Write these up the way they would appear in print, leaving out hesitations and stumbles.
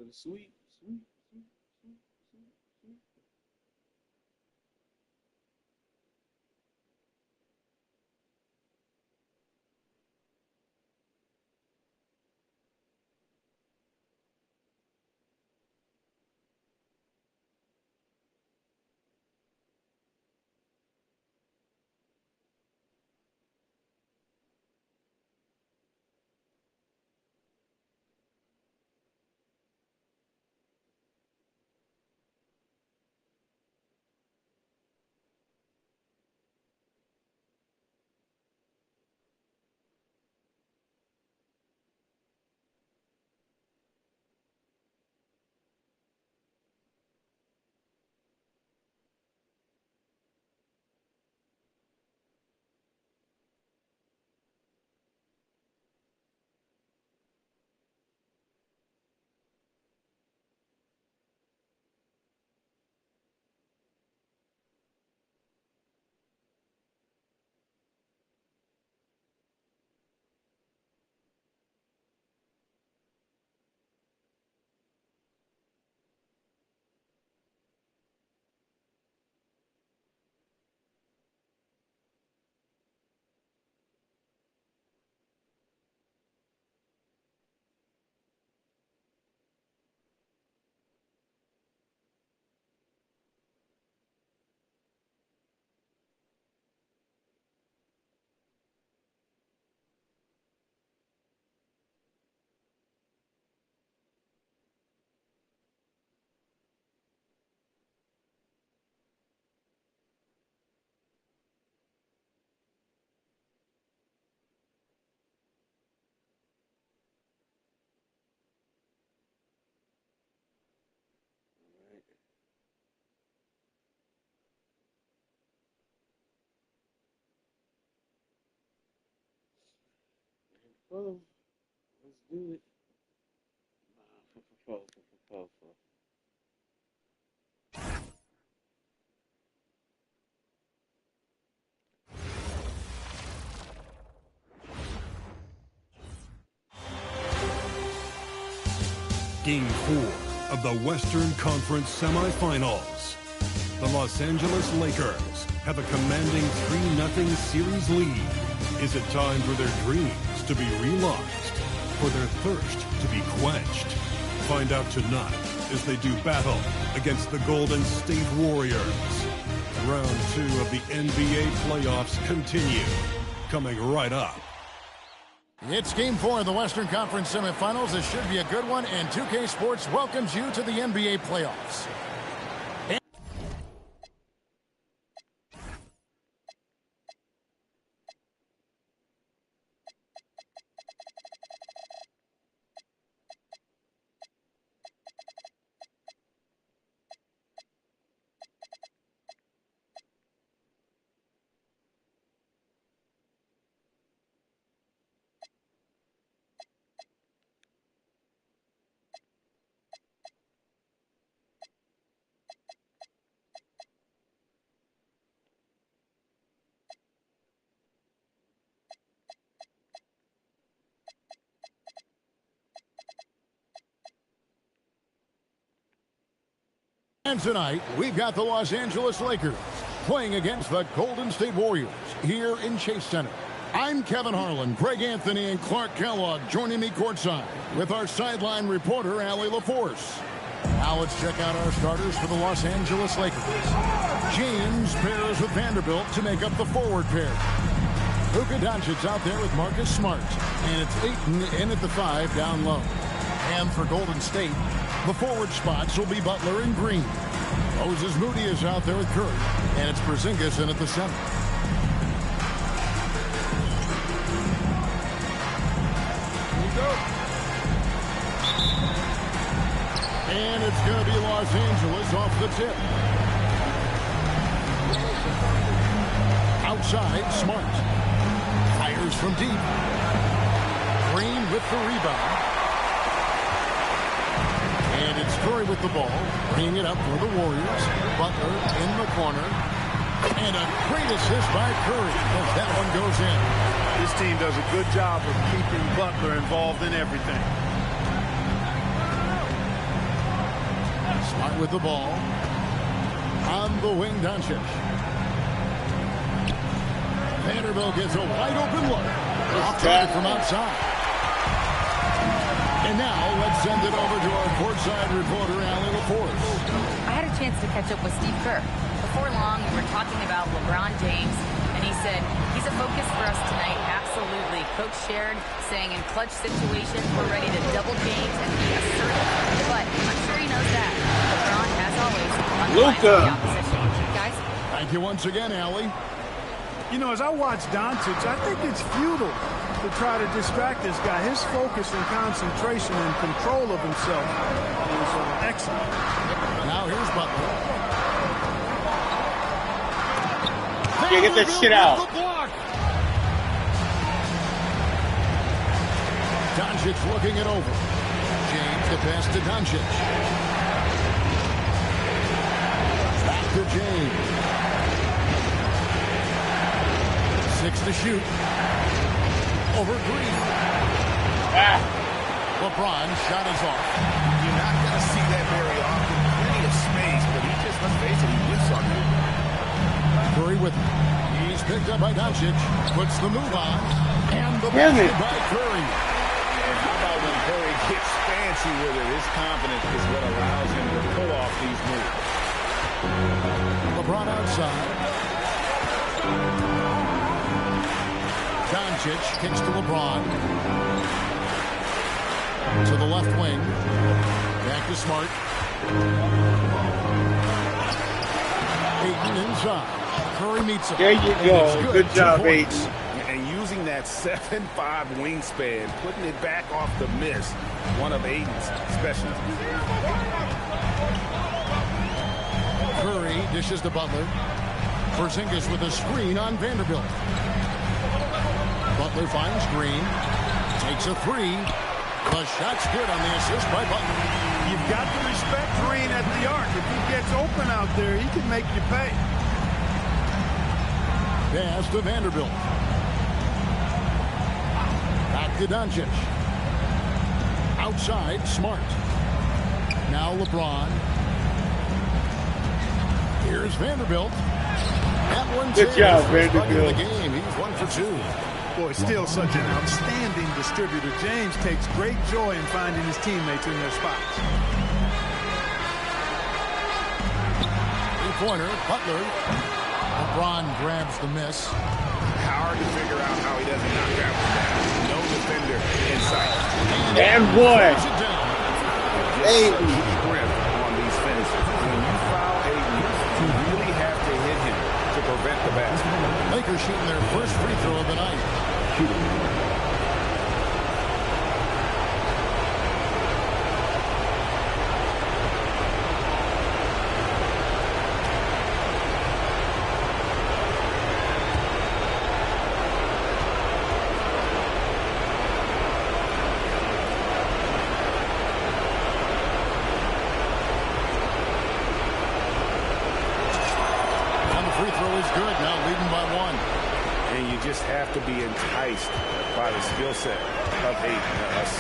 Sweep, sweep, sweep, sweep, sweep, sweep. Oh, let's do it. Game 4 of the Western Conference semifinals. The Los Angeles Lakers have a commanding 3-0 series lead. Is it time for their dreams to be realized? For their thirst to be quenched? Find out tonight as they do battle against the Golden State Warriors. Round 2 of the NBA playoffs continue. Coming right up. It's Game 4 of the Western Conference semifinals. This should be a good one, and 2K Sports welcomes you to the NBA playoffs. And tonight, we've got the Los Angeles Lakers playing against the Golden State Warriors here in Chase Center. I'm Kevin Harlan, Greg Anthony, and Clark Kellogg joining me courtside with our sideline reporter, Allie LaForce. Now let's check out our starters for the Los Angeles Lakers. James pairs with Vanderbilt to make up the forward pair. Luka Doncic's out there with Marcus Smart, and it's Ayton in at the 5 down low. And for Golden State, the forward spots will be Butler and Green. Moses Moody is out there with Curry, and it's Porzingis in at the 7. Here we go. And it's going to be Los Angeles off the tip. Outside, Smart. Fires from deep. Green with the rebound. And it's Curry with the ball, bringing it up for the Warriors. Butler in the corner. And a great assist by Curry as that one goes in. This team does a good job of keeping Butler involved in everything. Smart with the ball. On the wing, Doncic. Vanderbilt gets a wide open look. Off target from outside. And now let's send it over to our courtside reporter, Allie LaForce. I had a chance to catch up with Steve Kerr. Before long, we were talking about LeBron James, and he said, he's a focus for us tonight, absolutely. Coach shared, saying in clutch situations, we're ready to double James and be assertive. But I'm sure he knows that. LeBron, as always, underlines the opposition. Guys? Thank you once again, Allie. You know, as I watch Doncic, I think it's futile to try to distract this guy. His focus and concentration and control of himself is excellent. Now here's Butler. Yeah, get that shit out. Doncic looking it over. James the pass to Doncic. Back to James. 6 to shoot. Over Green. LeBron shot is off. You're not going to see that very often. Plenty of space, but he just, let's face it, he whiffs on you. Curry with him. He's picked up by Doncic. Puts the move on. And the basket by Curry. And how about when Curry gets fancy with it? His confidence is what allows him to pull off these moves. LeBron outside. Doncic kicks to LeBron. To the left wing. Back to Smart. Ayton inside. Curry meets him. There you go. Good job, Ayton. And using that 7'5" wingspan, putting it back off the miss, one of Ayton's specialties. Curry dishes to Butler. Porzingis with a screen on Vanderbilt. Butler finds Green. Takes a three. The shot's good on the assist by Butler. You've got to respect Green at the arc. If he gets open out there, he can make you pay. Pass to Vanderbilt. Back to Doncic. Outside, Smart. Now LeBron. Here's Vanderbilt. That one good job, Vanderbilt. The game. He's 1 for 2. Boy, still such an outstanding distributor. James takes great joy in finding his teammates in their spots. Three-pointer, Butler. LeBron grabs the miss. Hard to figure out how he doesn't knock that one down. No defender in sight. And boy. Hey, grip on these finishes. When you foul Ayton, you really have to hit him to prevent the basket. Lakers shooting their first free throw of the night. Free throw is good. Now leading by 1. And you just have to be enticed by the skill set of a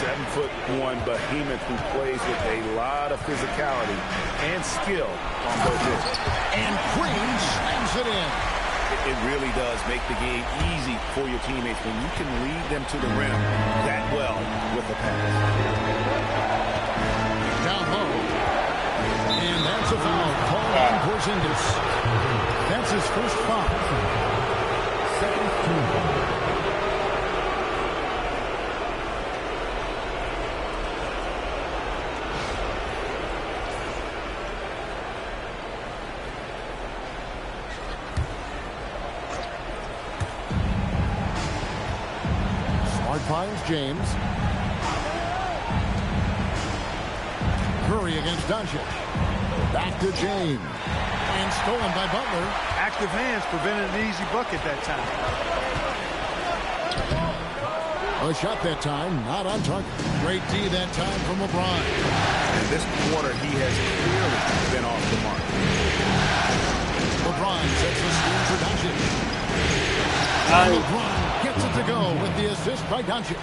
7'1" behemoth who plays with a lot of physicality and skill on both ends. And Green slams it in. It really does make the game easy for your teammates when you can lead them to the rim that well with the pass. Down low. And that's a foul called on Porzingis. That's his first foul. Second team. Smart finds James. Curry against Doncic. Back to James. And stolen by Butler. Active hands prevented an easy bucket that time. A shot that time, not on target. Great D that time from LeBron. And this quarter, he has clearly been off the mark. LeBron sets the screen for Doncic. LeBron gets it to go with the assist by Doncic.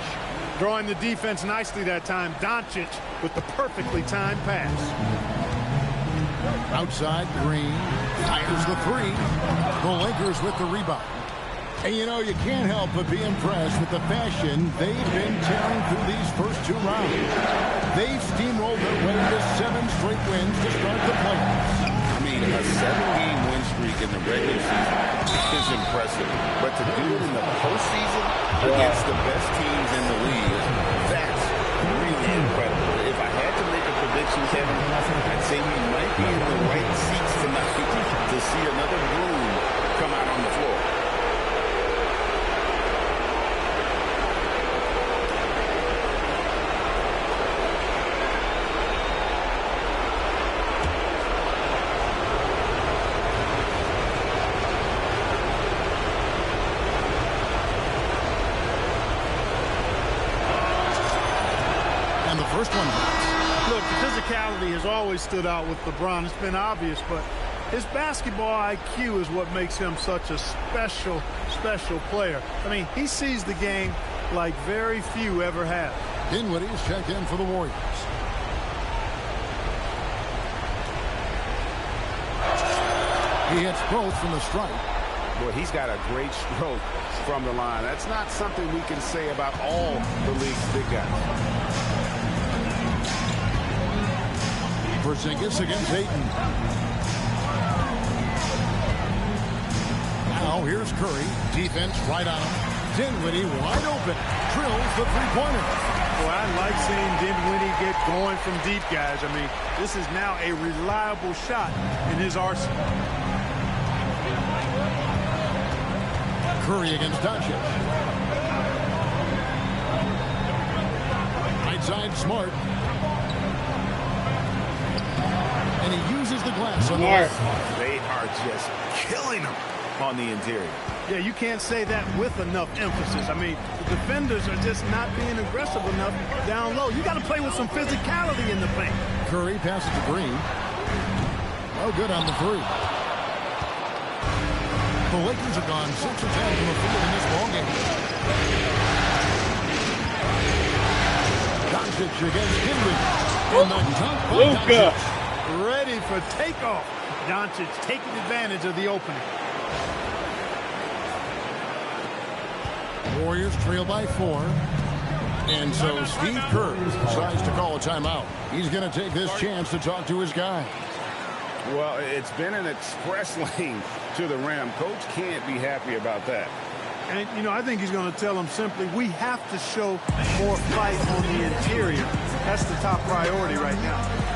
Drawing the defense nicely that time. Doncic with the perfectly timed pass. Outside, Green fires the three. The Lakers with the rebound. And you know, you can't help but be impressed with the fashion they've been tearing through these first two rounds. They've steamrolled their way to 7 straight wins to start the playoffs. I mean, a 7-game win streak in the regular season is impressive. But to do it in the postseason against the best teams in the league, that's really incredible. If I had to make a prediction, Kevin, I'd say we might be in the right seats tonight to see another bloom come out on the floor. First one. Look, the physicality has always stood out with LeBron. It's been obvious, but his basketball IQ is what makes him such a special player. I mean, he sees the game like very few ever have. Dinwiddie's checked in for the Warriors. He hits both from the stripe. Boy, he's got a great stroke from the line. That's not something we can say about all the league's big guys. Porzingis against Ayton. Now here's Curry. Defense right on him. Dinwiddie wide open. Drills the three-pointer. Boy, I like seeing Dinwiddie get going from deep, guys. I mean, this is now a reliable shot in his arsenal. Curry against Doncic. Right side, Smart. And he uses the glass on the left. They are just killing him on the interior. Yeah, you can't say that with enough emphasis. I mean, the defenders are just not being aggressive enough down low. You got to play with some physicality in the paint. Curry passes to Green. No good on the three. The Lakers have gone 6 of 10 from the field in this ballgame. Doncic against Dinwiddie. In the dunk by Luka. Doncic. Ready for takeoff. Doncic taking advantage of the opening. Warriors trail by 4. And so Steve Kerr decides to call a timeout. He's going to take this chance to talk to his guy. Well, it's been an express lane to the rim. Coach can't be happy about that. And, you know, I think he's going to tell them simply, we have to show more fight on the interior. That's the top priority right now.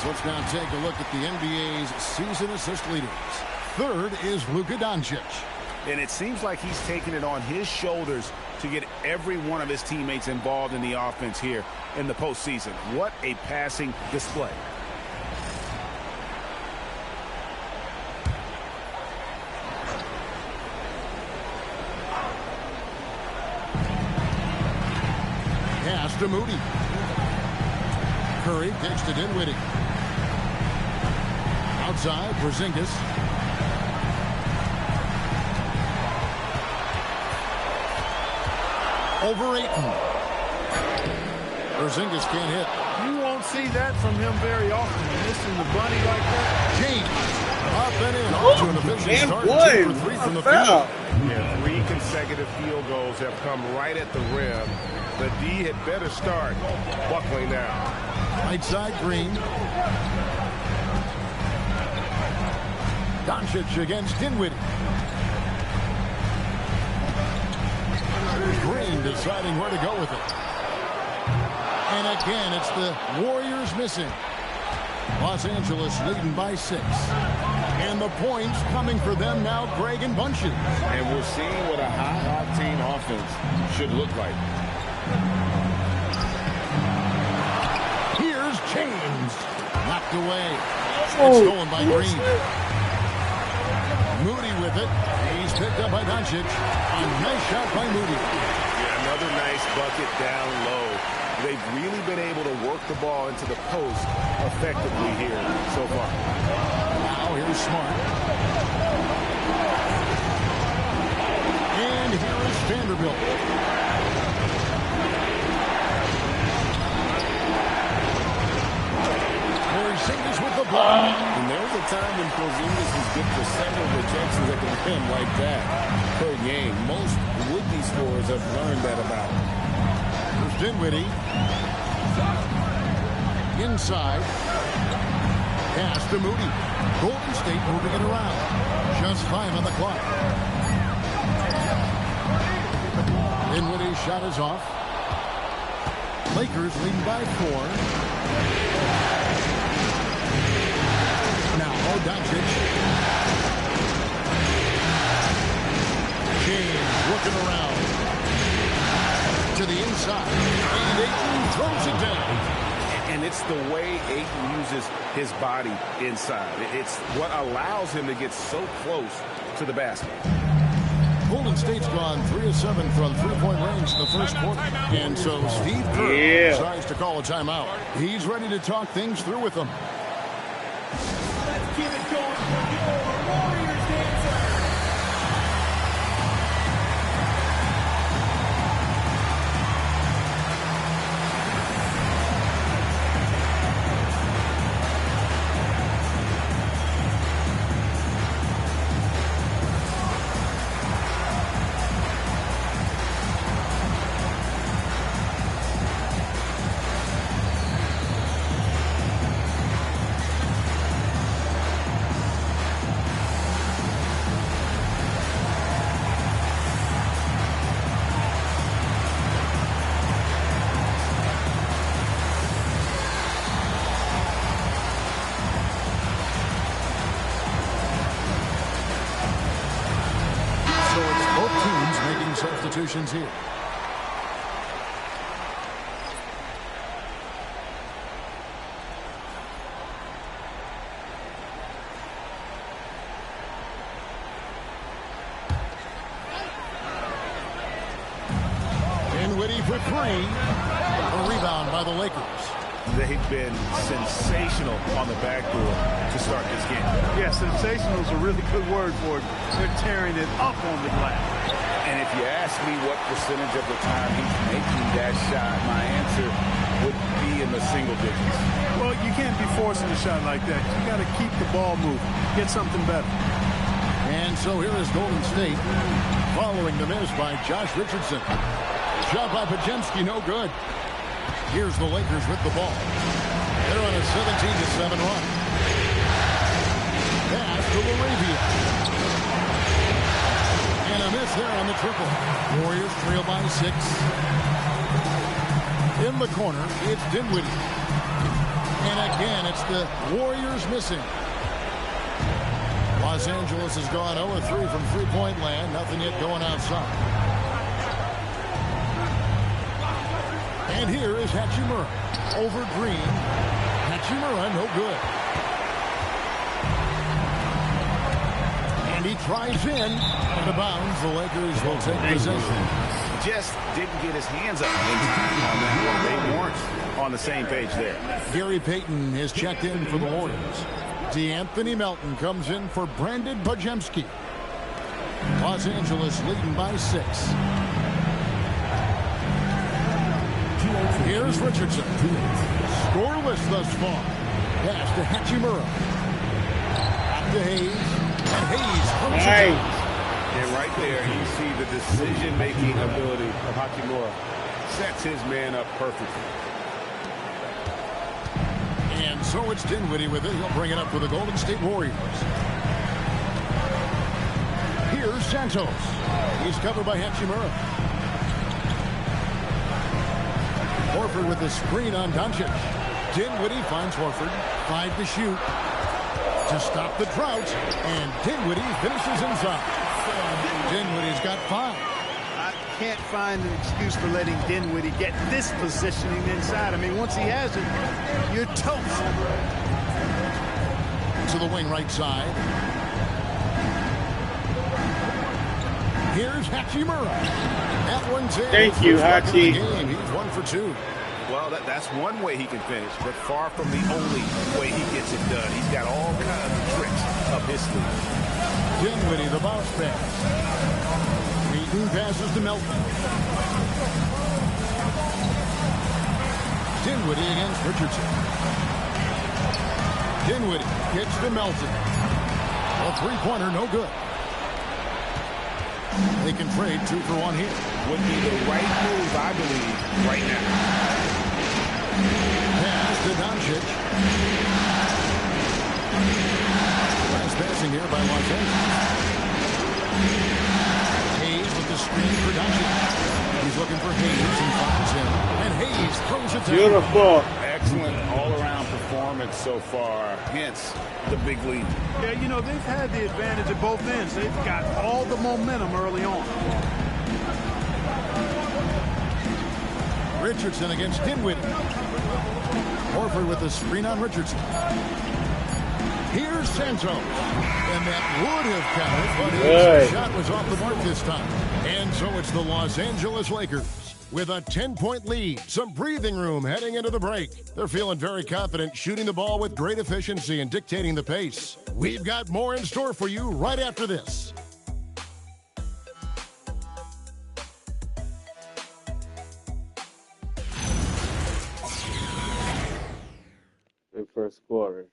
Let's now take a look at the NBA's season assist leaders. Third is Luka Doncic. And it seems like he's taking it on his shoulders to get every one of his teammates involved in the offense here in the postseason. What a passing display. Pass to Moody. Curry kicks to Dinwiddie. Outside, Porzingis. Over Ayton. Porzingis can't hit. You won't see that from him very often. Missing the bunny like that. James. Up and in. Off to an efficient start. 2 for 3 from the field. Yeah, 3 consecutive field goals have come right at the rim. The D had better start buckling now. Right side, Green. Doncic against Dinwiddie. Green deciding where to go with it. And again, it's the Warriors missing. Los Angeles leading by 6. And the points coming for them now, Greg and Bunches. And we're seeing what a high-octane offense should look like. Here's James. Knocked away. It's stolen by Green. Moody with it. He's picked up by Doncic. A nice shot by Moody. Yeah, another nice bucket down low. They've really been able to work the ball into the post effectively here so far. Now here's Smart. And here is Vanderbilt. Porzingis with the block. And there was a time when Porzingis was good for several rejections at the rim like that per game. Most would-be scorers have learned that about him. Here's Dinwiddie. Inside. Pass to Moody. Golden State moving it around. Just 5 on the clock. Dinwiddie's shot is off. Lakers leading by 4. Now, Doncic. James looking around. To the inside. And Ayton throws it down. And it's the way Ayton uses his body inside. It's what allows him to get so close to the basket. Golden State's gone 3 of 7 from three-point range in the first quarter. And so Steve Kerr decides to call a timeout. He's ready to talk things through with them. Let's keep it going for your Warriors dancer. Substitutions here. Dinwiddie for 3. A rebound by the Lakers. They've been sensational on the backdoor to start this game. Yeah, sensational is a really good word for it. They're tearing it up on the glass. And if you ask me what percentage of the time he's making that shot, my answer would be in the single digits. Well, you can't be forcing a shot like that. You got to keep the ball moving. Get something better. And so here is Golden State following the miss by Josh Richardson. Shot by Podziemski, no good. Here's the Lakers with the ball. They're on a 17-7 run. Pass to Laravia. And a miss there on the triple. Warriors trail by 6. In the corner, it's Dinwiddie. And again, it's the Warriors missing. Los Angeles has gone 0-3 from three-point land. Nothing yet going outside. And here is Hachimura. Over Green. Hachimura, no good. And he tries in. Out of bounds. The Lakers will take possession. Just didn't get his hands up in time on that one. They weren't on the same page there. Gary Payton is checked in for the Warriors. DeAnthony Melton comes in for Brandon Podziemski. Los Angeles leading by 6. Here's Richardson. Scoreless thus far. Pass to Hachimura. Back to Hayes. And Hayes comes in. And right there, you see the decision-making ability of Hachimura. Sets his man up perfectly. And so it's Dinwiddie with it. He'll bring it up for the Golden State Warriors. Here's Santos. He's covered by Hachimura. Horford with the screen on Doncic. Dinwiddie finds Horford. 5 to shoot. To stop the drought. And Dinwiddie finishes inside. Dinwiddie's got 5. can't find an excuse for letting Dinwiddie get this positioning inside. I mean, once he has it, you're toast. To the wing right side. Here's Hachimura. That one's in. Thank you, Hachi. He's 1 for 2. Well, that's one way he can finish, but far from the only way he gets it done. He's got all kinds of tricks up his sleeve. Dinwiddie, the bounce pass. Wheaton passes to Melton. Dinwiddie against Richardson. Dinwiddie gets to Melton. A three-pointer, no good. They can trade 2 for 1 here. Would be the right move, I believe, right now. Pass to Doncic. Nice passing here by Los Angeles. Hayes with the screen for Doncic. He's looking for Hayes and finds him. And Hayes throws it down. Beautiful. Excellent all-around performance so far, hence the big lead. Yeah, you know, they've had the advantage at both ends. They've got all the momentum early on. Richardson against Dinwiddie. Horford with the screen on Richardson. Here's Santos. And that would have counted, but his shot was off the mark this time. And so it's the Los Angeles Lakers with a 10-point lead. Some breathing room heading into the break. They're feeling very confident, shooting the ball with great efficiency and dictating the pace. We've got more in store for you right after this. The first quarter.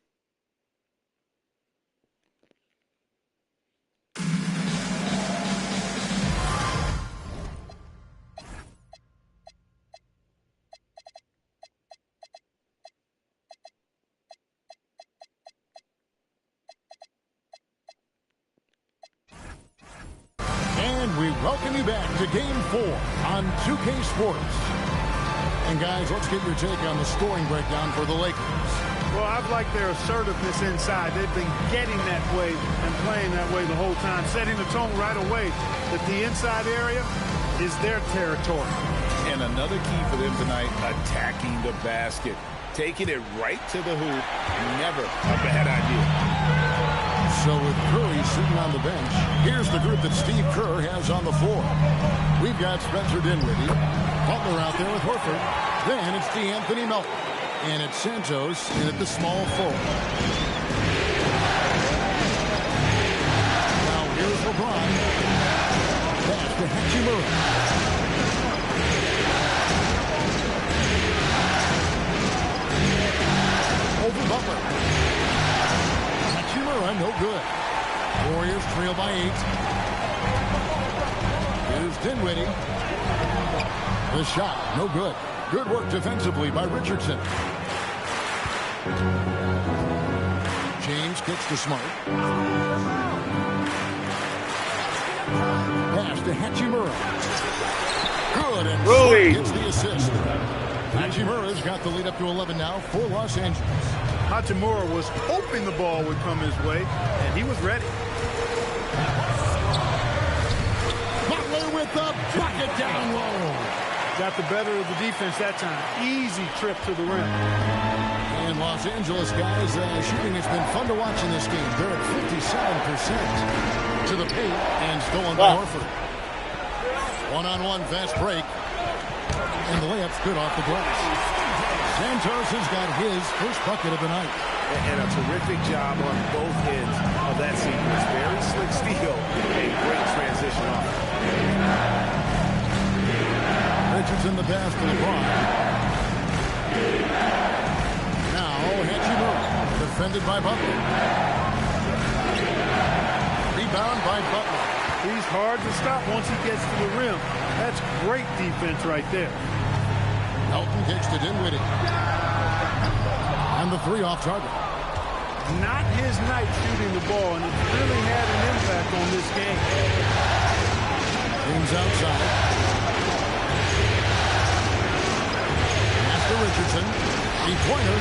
And we welcome you back to Game 4 on 2K Sports. And guys, let's get your take on the scoring breakdown for the Lakers. Well, I've liked their assertiveness inside. They've been getting that way and playing that way the whole time, setting the tone right away that the inside area is their territory. And another key for them tonight, attacking the basket. Taking it right to the hoop, never a bad idea. So with Curry sitting on the bench, here's the group that Steve Kerr has on the floor. We've got Spencer Dinwiddie, Butler out there with Horford. Then it's DeAnthony Melton. And it's Santos in at the small forward. Now here's LeBron. Pass to Hachimura. Over Butler. Hachimura, no good. Warriors trail by 8. Here's Dinwiddie. The shot, no good. Good work defensively by Richardson. James kicks to Smart. Pass to Hachimura. Good, and Smart gets the assist. Hachimura's got the lead up to 11 now for Los Angeles. Hachimura was hoping the ball would come his way, and he was ready. Butler with the bucket down low. Got the better of the defense that time. Easy trip to the rim. And Los Angeles, guys, shooting has been fun to watch in this game. They're at 57% to the paint and stolen by Horford. One-on-one fast break. And the layup's good off the glass. Santos has got his first bucket of the night. And a terrific job on both ends of that sequence. Very slick steal. A great transition off. Richardson the pass to LeBron. Now Hachimura, defended by Butler. Rebound by Butler. He's hard to stop once he gets to the rim. That's great defense right there. Melton kicks to Dinwiddie. And the three off target. Not his night shooting the ball, and it's really had an impact on this game. James outside. Richardson, three-pointer.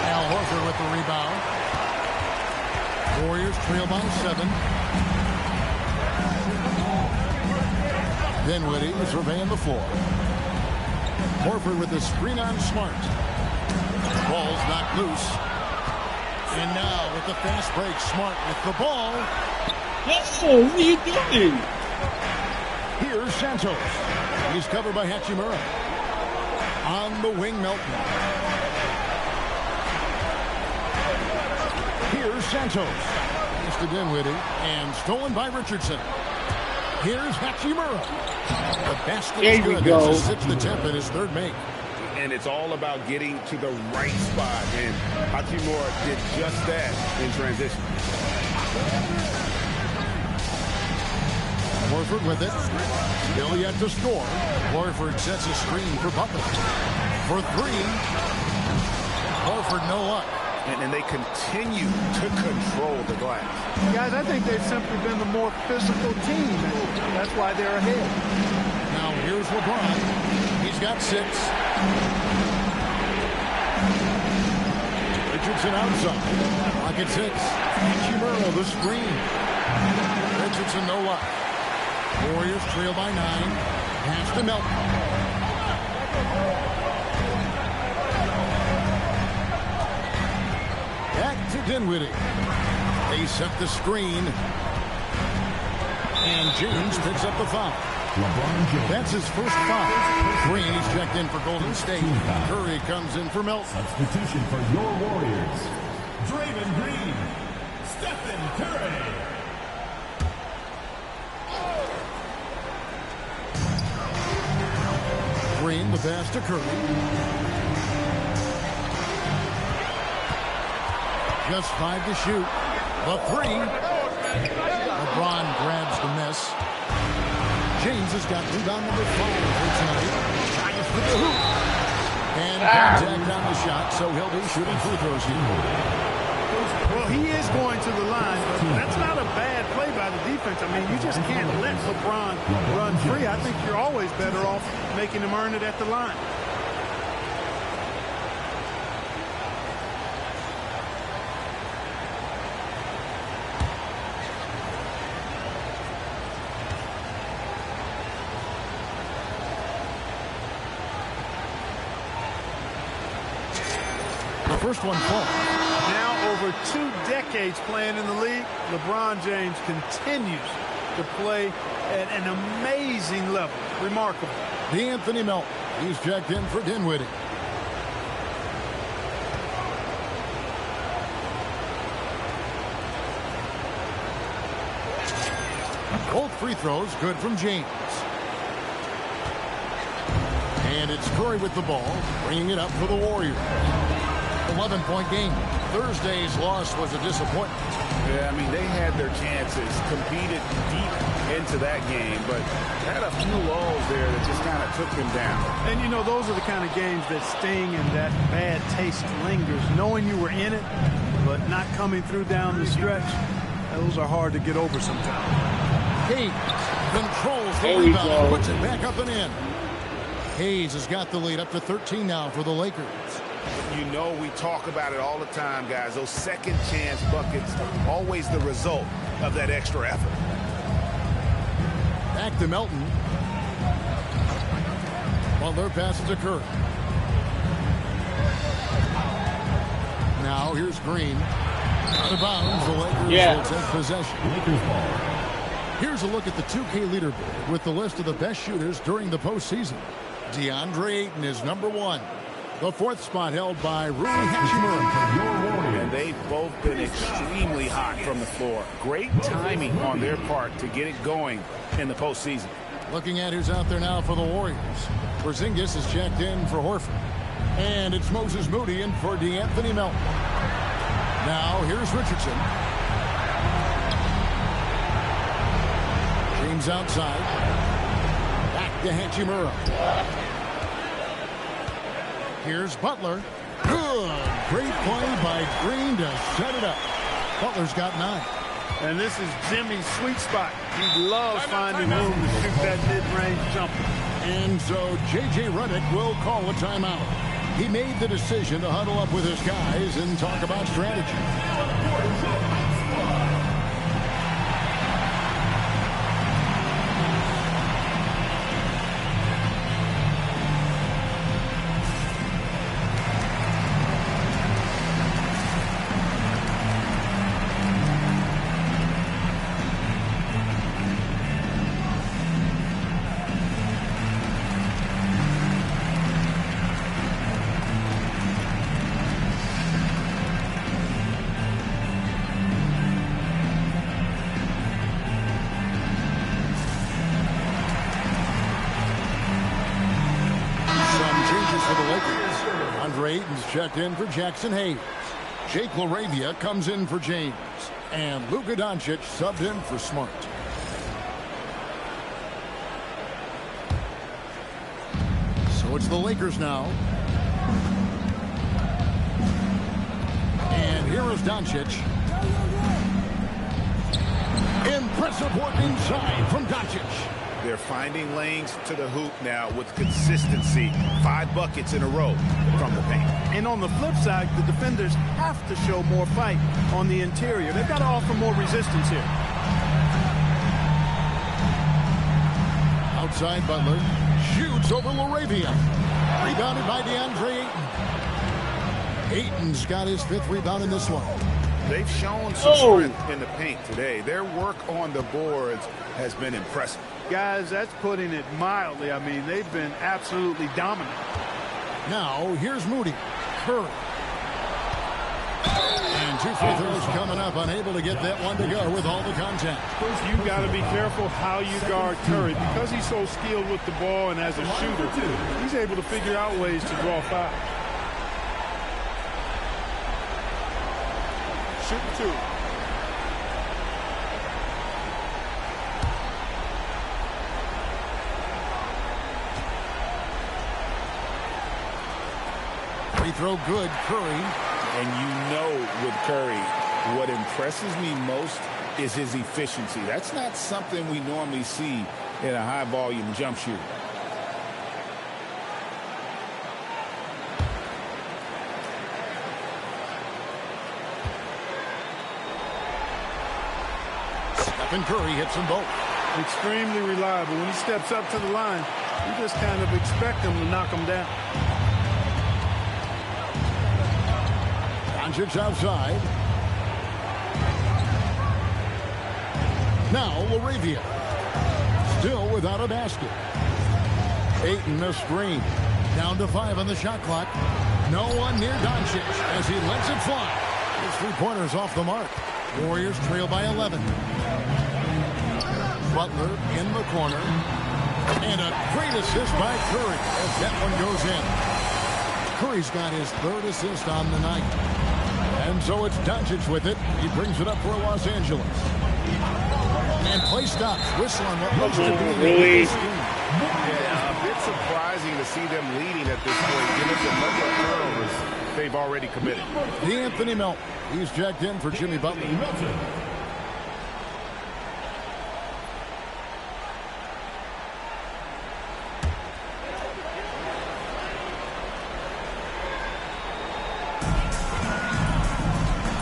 Al Horford with the rebound. Warriors trail by 7. Dinwiddie surveying the floor. Horford with the screen on Smart. Ball's knocked loose. And now with the fast break, Smart with the ball. Oh, what are you doing? Here's Santos. He's covered by Hachimura. On the wing, Melton. Here's Santos. It's to Dinwiddie. And stolen by Richardson. Here's Hachimura. The basket is good. Go. It's a 6th attempt in his 3rd make. And it's all about getting to the right spot. And Hachimura did just that in transition. Horford with it. Still yet to score. Horford sets a screen for Butler. For 3. Horford no luck. And they continue to control the glass. Guys, I think they've simply been the more physical team. That's why they're ahead. Now here's LeBron. He's got 6. Richardson outside. Lock at 6. Hachimura the screen. Richardson no luck. Warriors trail by 9. Pass to Melton. Back to Dinwiddie. They set the screen. And James picks up the foul. LeBron James. That's his first foul. Green, he's checked in for Golden State. Curry comes in for Melton. Substitution for your Warriors. Draymond Green. Stephen Curry. Green, the pass to Curry. Just 5 to shoot. The 3. LeBron grabs the miss. James has got rebound number 5 for tonight. Tries for the hoop. And contact on the shot, so he'll be shooting free throws here. Well, he is going to the line, but that's not a bad play by the defense. I mean, you just can't let LeBron run free. I think you're always better off making him earn it at the line. The first one falls. Now over 2 decades playing in the league, LeBron James continues to play at an amazing level. Remarkable. D'Anthony Melton. He's checked in for Dinwiddie. Both free throws good from James. And it's Curry with the ball, bringing it up for the Warriors. 11-point game. Thursday's loss was a disappointment. Yeah, I mean, they had their chances, competed deep into that game, but had a few lulls there that just kind of took them down. And, you know, those are the kind of games that sting and that bad taste lingers. Knowing you were in it, but not coming through down the stretch, those are hard to get over sometimes. Hayes controls the There we rebound and go. puts it back up and in. Hayes has got the lead up to 13 now for the Lakers. You know, we talk about it all the time, guys. Those second chance buckets, always the result of that extra effort. Back to Melton. Butler passes to Curry. Now here's Green. Out of bounds, the Lakers will take possession. Lakers ball. Here's a look at the 2K leaderboard with the list of the best shooters during the postseason. DeAndre Ayton is number 1. The 4th spot held by Rui Hachimura. And they've both been extremely hot from the floor. Great timing on their part to get it going in the postseason. Looking at who's out there now for the Warriors. Porzingis is checked in for Horford. And it's Moses Moody in for D'Anthony Melton. Now here's Richardson. James outside. Back to Hachimura. Here's Butler. Good. Great play by Green to set it up. Butler's got 9. And this is Jimmy's sweet spot. He loves finding room to shoot that mid-range jumper. And so J.J. Redick will call a timeout. He made the decision to huddle up with his guys and talk about strategy. for the Lakers. Andre Ayton's checked in for Jackson Hayes. Jake LaRavia comes in for James. And Luka Doncic subbed in for Smart. So it's the Lakers now. And here is Doncic. Impressive work inside from Doncic. They're finding lanes to the hoop now with consistency. 5 buckets in a row from the paint. And on the flip side, the defenders have to show more fight on the interior. They've got to offer more resistance here. Outside Butler. Shoots over LaRavia. Rebounded by DeAndre Ayton. Ayton's got his 5th rebound in this one. They've shown some strength in the paint today. Their work on the boards has been impressive. Guys, that's putting it mildly. I mean, they've been absolutely dominant. Now, here's Moody. Curry. And 2 free throws coming up. Unable to get that one to go with all the contact. You've got to be careful how you guard Curry. Because he's so skilled with the ball and as a shooter, he's able to figure out ways to draw fouls. Shoot 2. Free throw good, Curry. And you know with Curry, what impresses me most is his efficiency. That's not something we normally see in a high-volume jump shooter. Stephen Curry hits them both. Extremely reliable. When he steps up to the line, you just kind of expect him to knock him down. Doncic outside. Now LaRavia. Still without a basket. Ayton a screen. Down to 5 on the shot clock. No one near Doncic as he lets it fly. His 3-pointers off the mark. Warriors trail by 11. Butler in the corner. And a great assist by Curry as that one goes in. Curry's got his 3rd assist on the night. And so it's Doncic with it. He brings it up for Los Angeles. And play stops. Whistle on what looks to be a scheme. Yeah, a bit surprising to see them leading at this point, given the number of turnovers they've already committed. Anthony Melton. He's checked in for Jimmy Butler.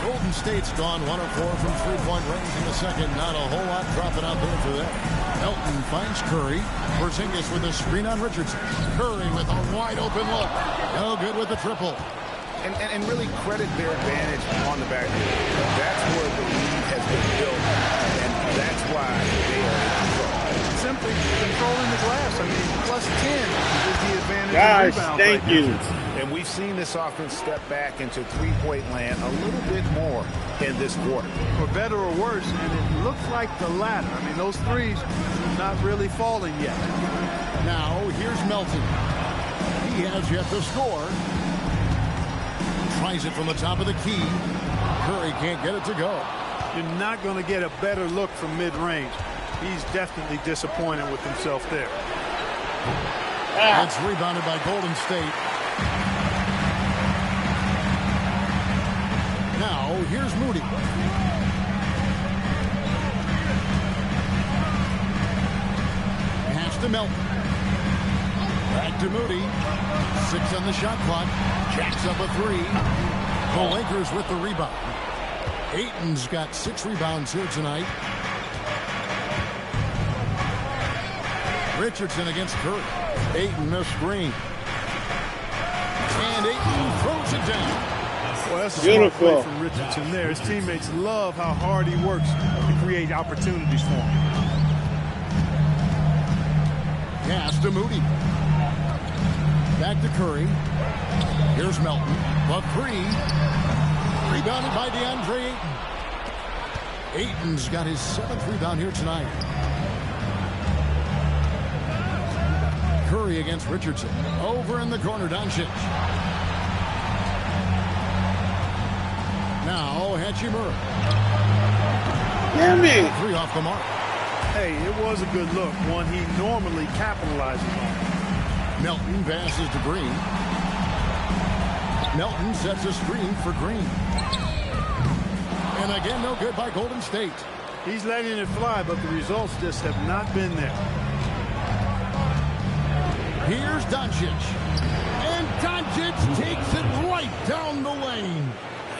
Golden State's gone 1 of 4 from 3-point range in the second. Not a whole lot dropping out there for them. Melton finds Curry. Porzingis with a screen on Richardson. Curry with a wide open look. No good with the triple. And really credit their advantage on the back end. That's where the lead has been built, and that's why they are in control. Simply controlling the glass. I mean, plus 10 is the advantage. Guys, of thank right you. now. And we've seen this offense step back into 3-point land a little bit more in this quarter. For better or worse, and it looks like the latter. I mean, those threes not really falling yet. Now, here's Melton. He has yet to score. Tries it from the top of the key. Curry can't get it to go. You're not going to get a better look from mid-range. He's definitely disappointed with himself there. It's rebounded by Golden State. Now, here's Moody. Pass to Melton. Back to Moody. 6 on the shot clock. Jacks up a 3. The Lakers with the rebound. Ayton's got 6 rebounds here tonight. Richardson against Curry. Ayton a screen. And Ayton throws it down. Well, that's a smart play from Richardson there. His teammates love how hard he works to create opportunities for him. Pass to Moody. Back to Curry. Here's Melton. The 3. Rebounded by DeAndre Ayton. Ayton's got his 7th rebound here tonight. Curry against Richardson. Over in the corner, Doncic. Now, Hachimura. Damn it. 3 off the mark. Hey, it was a good look, one he normally capitalizes on. Melton passes to Green. Melton sets a screen for Green. And again, no good by Golden State. He's letting it fly, but the results just have not been there. Here's Doncic. And Doncic takes it right down the lane.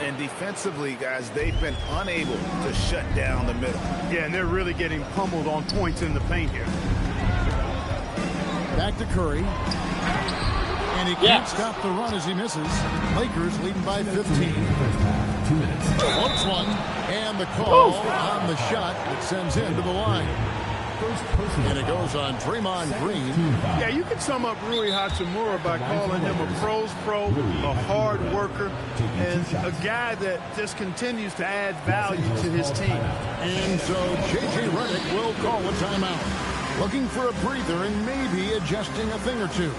And defensively, guys, they've been unable to shut down the middle. Yeah, and they're really getting pummeled on points in the paint here. Back to Curry. And he can't stop the run as he misses. Lakers leading by 15. 2 minutes. Floats one. And the call on the shot that sends him to the line. And it goes on Draymond Green. Yeah, you can sum up Rui Hachimura by calling him a pro's pro, a hard worker, and a guy that just continues to add value to his team. And so J.J. Redick will call a timeout. Looking for a breather and maybe adjusting a thing or two.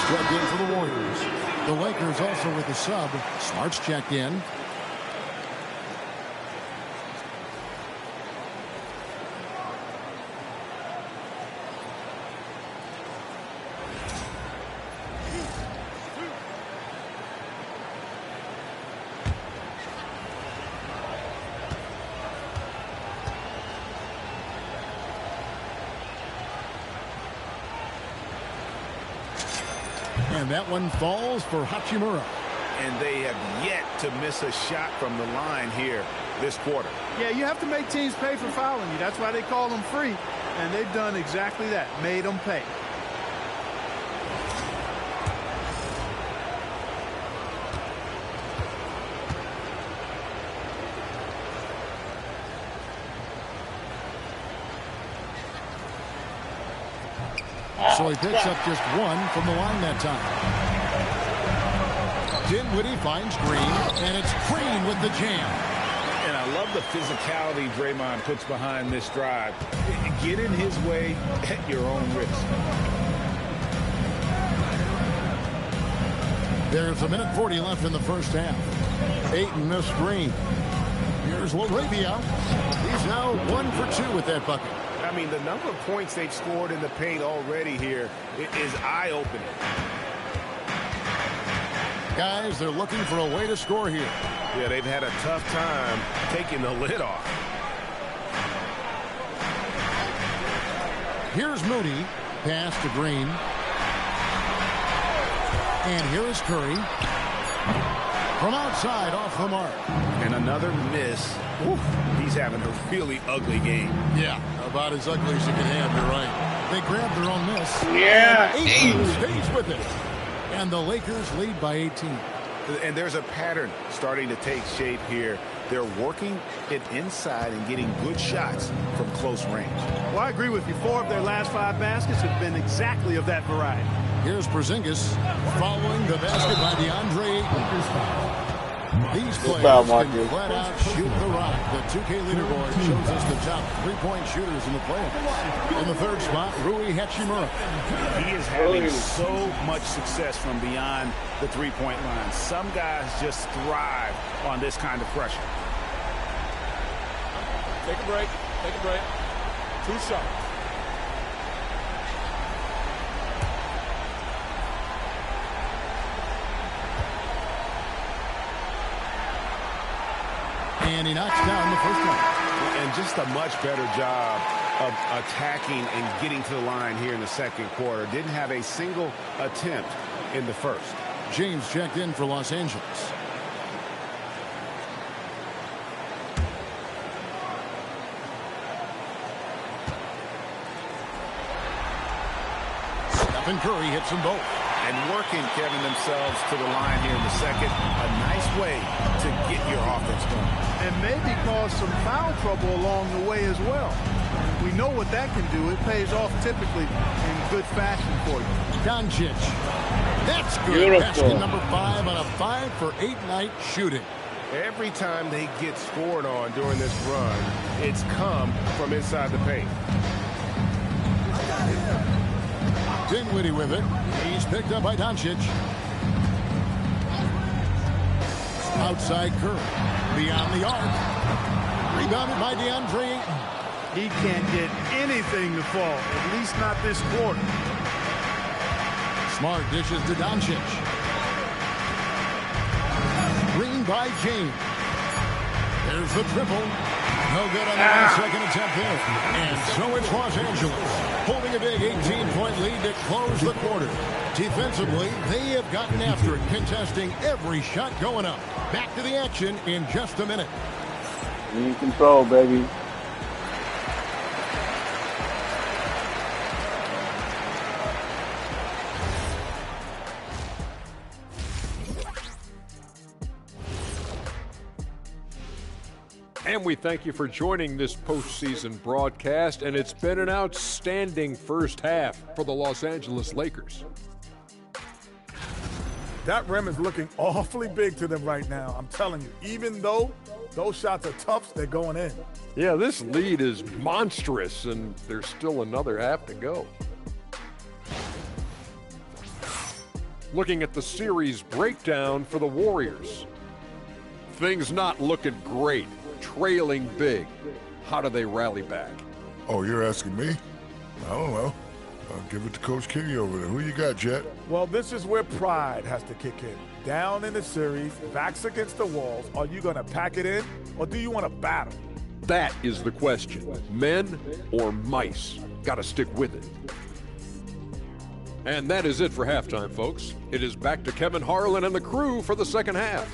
Checked in for the Warriors. The Lakers also with the sub. Smart's checked in. And that one falls for Hachimura. And they have yet to miss a shot from the line here this quarter. Yeah, you have to make teams pay for fouling you. That's why they call them free. And they've done exactly that, made them pay. So he picks up just one from the line that time. Dinwiddie finds Green, and it's Green with the jam. And I love the physicality Draymond puts behind this drive. Get in his way at your own risk. There's 1:40 left in the first half. Ayton the screen. Here's LaRavia. He's now 1 for 2 with that bucket. I mean, the number of points they've scored in the paint already here is eye-opening. Guys, they're looking for a way to score here. Yeah, they've had a tough time taking the lid off. Here's Moody. Pass to Green. And here is Curry. From outside, off the mark. And another miss. Oof, he's having a really ugly game. Yeah, about as ugly as you can have, you're right. They grabbed their own miss. Yeah, Ayton stays with it. And the Lakers lead by 18. And there's a pattern starting to take shape here. They're working it inside and getting good shots from close range. Well, I agree with you. 4 of their last 5 baskets have been exactly of that variety. Here's Porzingis following the basket by DeAndre Ayton. These players can flat out shoot the rock. The 2K leaderboard shows us the top 3-point shooters in the playoffs. In the third spot, Rui Hachimura. He is having so much success from beyond the 3-point line. Some guys just thrive on this kind of pressure. Take a break. Take a break. 2 shots. And he knocks down the first one. And just a much better job of attacking and getting to the line here in the second quarter. Didn't have a single attempt in the first. James checked in for Los Angeles. Stephen Curry hits them both. And working, Kevin, themselves to the line here in the second. A nice way to get your offense going. And maybe cause some foul trouble along the way as well. We know what that can do. It pays off typically in good fashion for you. Doncic. That's good. Beautiful. Basket number 5 on a 5-for-8 night shooting. Every time they get scored on during this run, it's come from inside the paint. Dinwiddie with it. He's picked up by Doncic. Outside Curry. Beyond the arc. Rebounded by DeAndre Ayton. He can't get anything to fall, at least not this quarter. Smart dishes to Doncic. Green by James. There's the triple. No good on the second attempt there. And so it's Los Angeles holding a big 18-point lead to close the quarter. Defensively, they have gotten after it, contesting every shot going up. Back to the action in just a minute. In control, baby. And we thank you for joining this postseason broadcast, and it's been an outstanding first half for the Los Angeles Lakers. That rim is looking awfully big to them right now. I'm telling you, even though those shots are tough, they're going in. Yeah, this lead is monstrous, and there's still another half to go. Looking at the series breakdown for the Warriors. Things not looking great. Trailing big. How do they rally back? Oh, you're asking me? I don't know. I'll give it to Coach Kenny over there. Who you got, Jet? Well, this is where pride has to kick in. Down in the series, backs against the walls. Are you going to pack it in, or do you want to battle? That is the question. Men or mice? Got to stick with it. And that is it for halftime, folks. It is back to Kevin Harlan and the crew for the second half.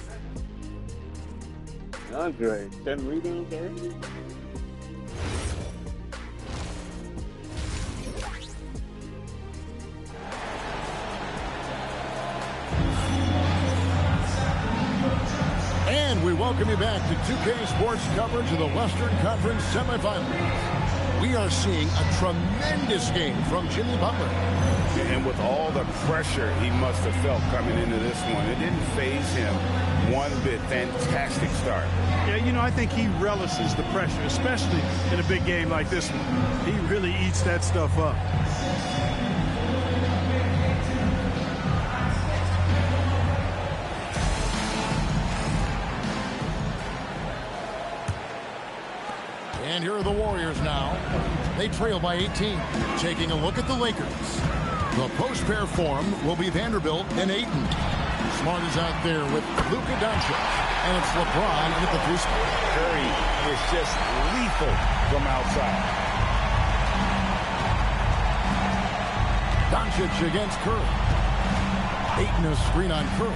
Andre, 10 rebounds already? And we welcome you back to 2K Sports coverage of the Western Conference semifinals. We are seeing a tremendous game from Jimmy Butler. And with all the pressure he must have felt coming into this one, it didn't faze him one bit. Fantastic start. Yeah, you know, I think he relishes the pressure, especially in a big game like this one. He really eats that stuff up. And here are the Warriors now. They trail by 18. Taking a look at the Lakers. The post pair form will be Vanderbilt and Ayton. Smart is out there with Luka Doncic. And it's LeBron at the 3 spot. Curry is just lethal from outside. Doncic against Curry. Ayton a screen on Curry.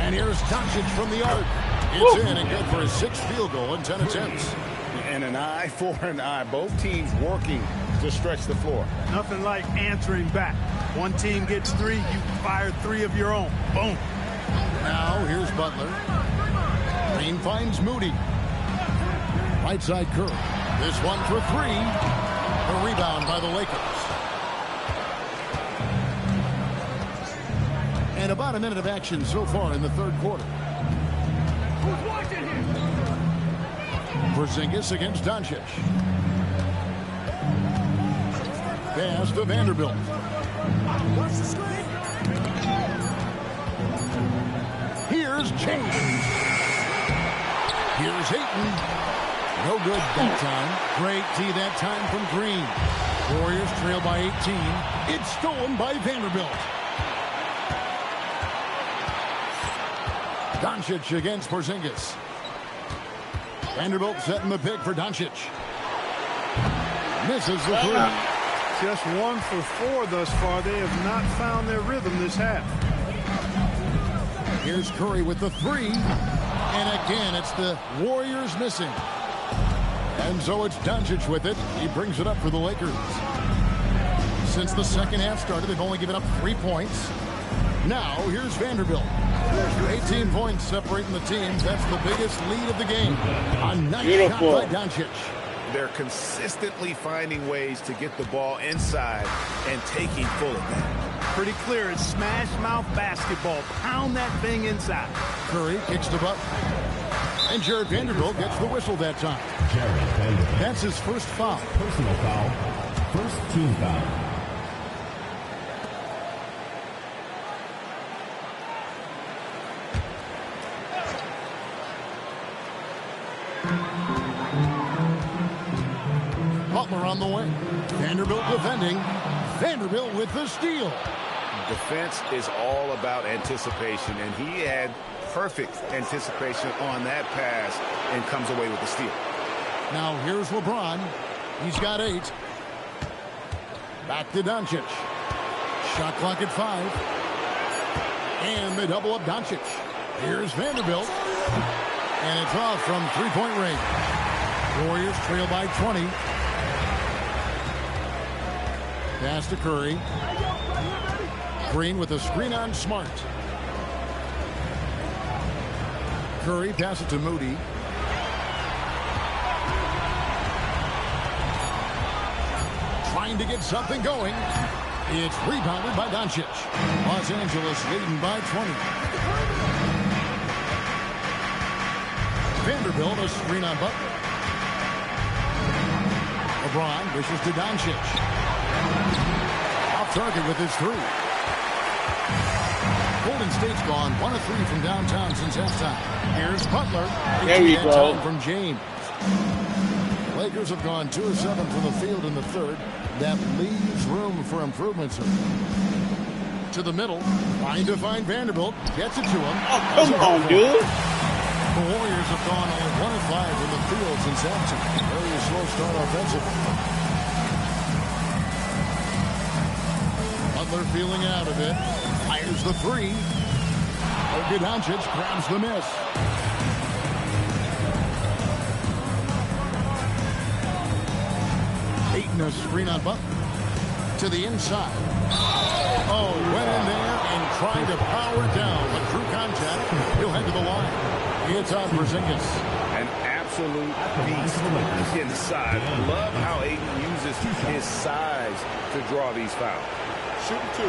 And here's Doncic from the arc. It's in and good for his 6th field goal in 10 attempts. And an eye for an eye. Both teams working to stretch the floor. Nothing like answering back. One team gets 3, you fire 3 of your own. Boom. Now here's Butler. Green finds Moody. Right side Curry. This one for 3. A rebound by the Lakers. And about a minute of action so far in the third quarter. Who's watching here? Porzingis against Doncic. Pass to Vanderbilt. Here's James. Here's Ayton. No good that time. Great D that time from Green. Warriors trail by 18. It's stolen by Vanderbilt. Doncic against Porzingis. Vanderbilt setting the pick for Doncic. Misses the 3. Just 1 for 4 thus far. They have not found their rhythm this half. Here's Curry with the 3. And again, it's the Warriors missing. And so it's Doncic with it. He brings it up for the Lakers. Since the second half started, they've only given up 3 points. Now, here's Vanderbilt. 18 points separating the teams. That's the biggest lead of the game. A nice shot by Doncic. They're consistently finding ways to get the ball inside and taking full advantage. Pretty clear. It's smash mouth basketball. Pound that thing inside. Curry kicks the bucket. And Jared Vanderbilt gets the whistle that time. That's his first foul. Personal foul. First team foul. Butler on the way. Vanderbilt defending. Vanderbilt with the steal. Defense is all about anticipation, and he had perfect anticipation on that pass and comes away with the steal. Now here's LeBron. He's got 8. Back to Doncic. Shot clock at 5. And they double up Doncic. Here's Vanderbilt. And it's off from three-point range. Warriors trail by 20. Pass to Curry. Green with a screen on Smart. Curry passes it to Moody. Trying to get something going. It's rebounded by Doncic. Los Angeles leading by 20. Vanderbilt a screen on Butler. LeBron wishes to Doncic. Off target with his 3. Golden State's gone 1 of 3 from downtown since halftime. Here's Butler. There you go. Time from James. Lakers have gone 2 of 7 from the field in the third. That leaves room for improvements. To the middle, trying to find Vanderbilt. Gets it to him. Oh, come on, dude. The Warriors have gone only 1 of 5 from the field since halftime. Very slow start offensively. Butler feeling out of it. Fires the 3. Luka Doncic grabs the miss. Ayton a screen on Butler. To the inside. Oh, went in there and tried to power it down. But through contact, he'll head to the line. It's on Porzingis. An absolute beast inside. Love how Ayton uses his size to draw these fouls. Shooting 2.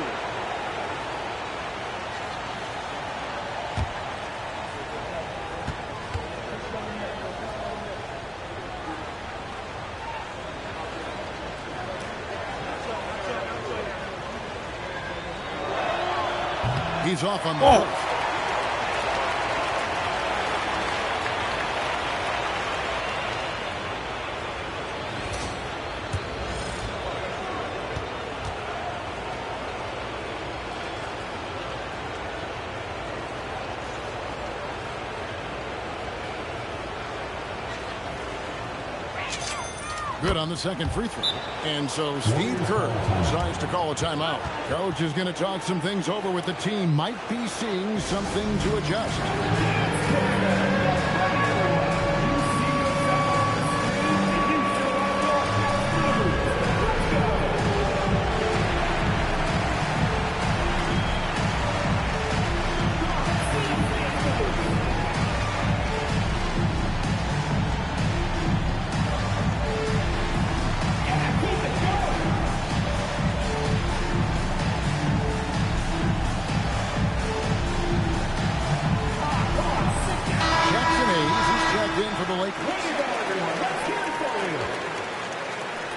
He's off on the post. Good on the second free throw. And so Steve Kerr decides to call a timeout. Coach is going to talk some things over with the team. Might be seeing something to adjust.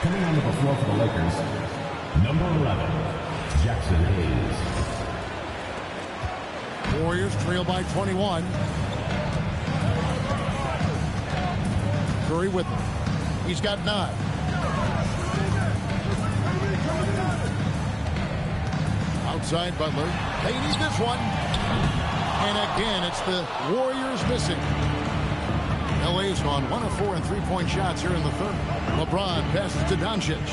Coming onto the floor for the Lakers, number 11, Jackson Hayes. Warriors trail by 21. Curry with him. He's got 9. Outside Butler. They need this one. And again, it's the Warriors missing. LA's gone 1 of 4 in three-point shots here in the third. LeBron passes to Doncic.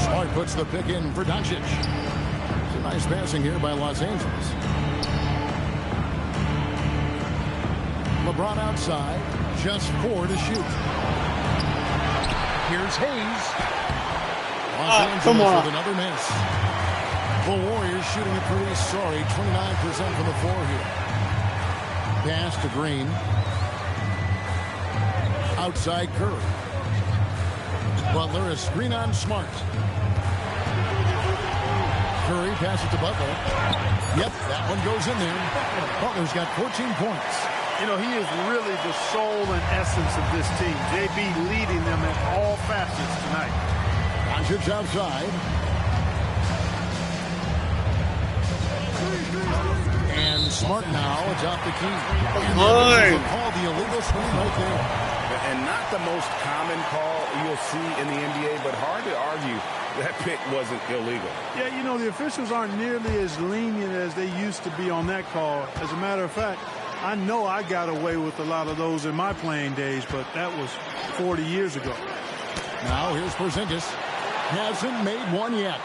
Smart puts the pick in for Doncic. It's a nice passing here by Los Angeles. LeBron outside. Just 4 to shoot. Here's Hayes. Los Angeles come on. with another miss. The Warriors shooting it pretty sorry. 29% from the floor here. Pass to Green. Outside Curry. Butler is screen on Smart. Curry passes to Butler. Yep, that one goes in there. Butler's got 14 points. You know, he is really the soul and essence of this team. JB leading them in all facets tonight. Doncic outside. And Smart now is off the key. And call the illegal swing right there. And not the most common call you'll see in the NBA, but hard to argue that pick wasn't illegal. Yeah, you know, the officials aren't nearly as lenient as they used to be on that call. As a matter of fact, I know I got away with a lot of those in my playing days, but that was 40 years ago. Now here's Porzingis. Hasn't made one yet.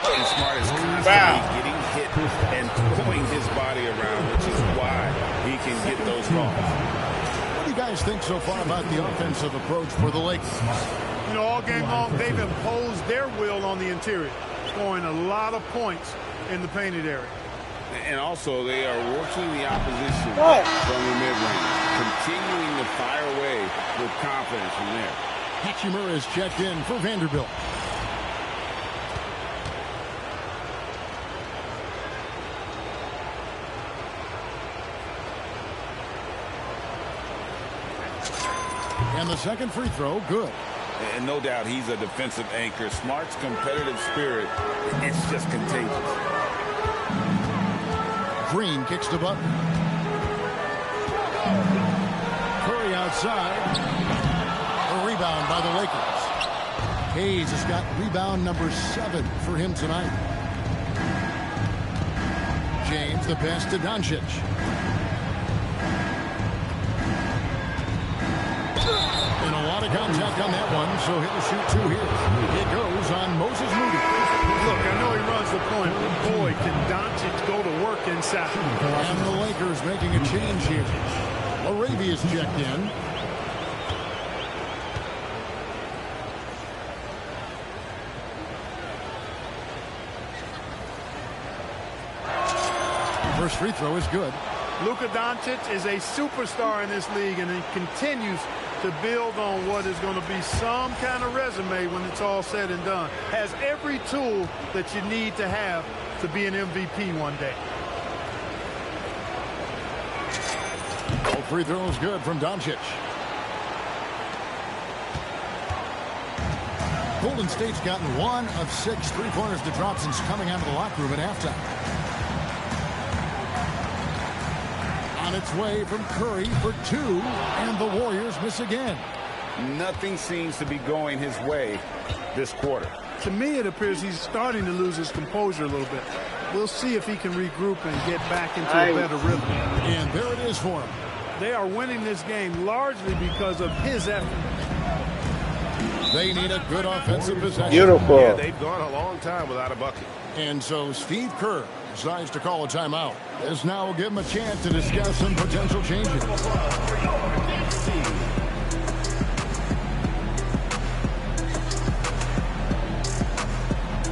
And Smart is constantly getting hit and throwing his body around, which is why he can get those calls. What do you guys think so far about the offensive approach for the Lakers? You know, all game long, they've imposed their will on the interior, scoring a lot of points in the painted area. And also, they are working the opposition from the mid-range, continuing to fire away with confidence from there. Hachimura is checked in for Vanderbilt. And the second free throw, good. And no doubt he's a defensive anchor. Smart's competitive spirit, it's just contagious. Green kicks to Butler. Curry outside. A rebound by the Lakers. Hayes has got rebound number 7 for him tonight. James, the pass to Doncic. And a lot of contact on that one, so he'll shoot 2 here. It goes on Moses Moody. Look, I know he runs the point, but boy, can Doncic go to work inside. And the Lakers making a change here. Arabia's checked in. First free throw is good. Luka Doncic is a superstar in this league, and he continues to build on what is going to be some kind of resume when it's all said and done. Has every tool that you need to have to be an MVP one day. All free throws good from Doncic. Golden State's gotten 1 of 6 three-pointers to drop since coming out of the locker room at halftime. On its way from Curry for 2, and the Warriors miss again. Nothing seems to be going his way this quarter. To me, it appears he's starting to lose his composure a little bit. We'll see if he can regroup and get back into a better rhythm. And there it is for him. They are winning this game largely because of his effort. They need a good offensive possession. Beautiful. Yeah, they've gone a long time without a bucket. And so Steve Kerr decides to call a timeout. This now will give him a chance to discuss some potential changes.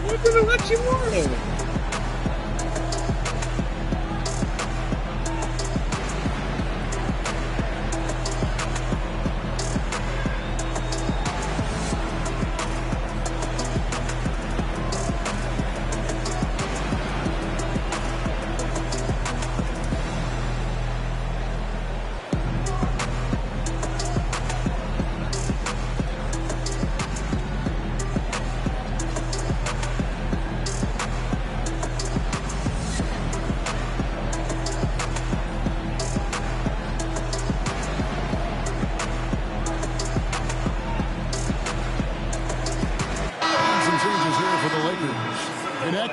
We're going to let you more.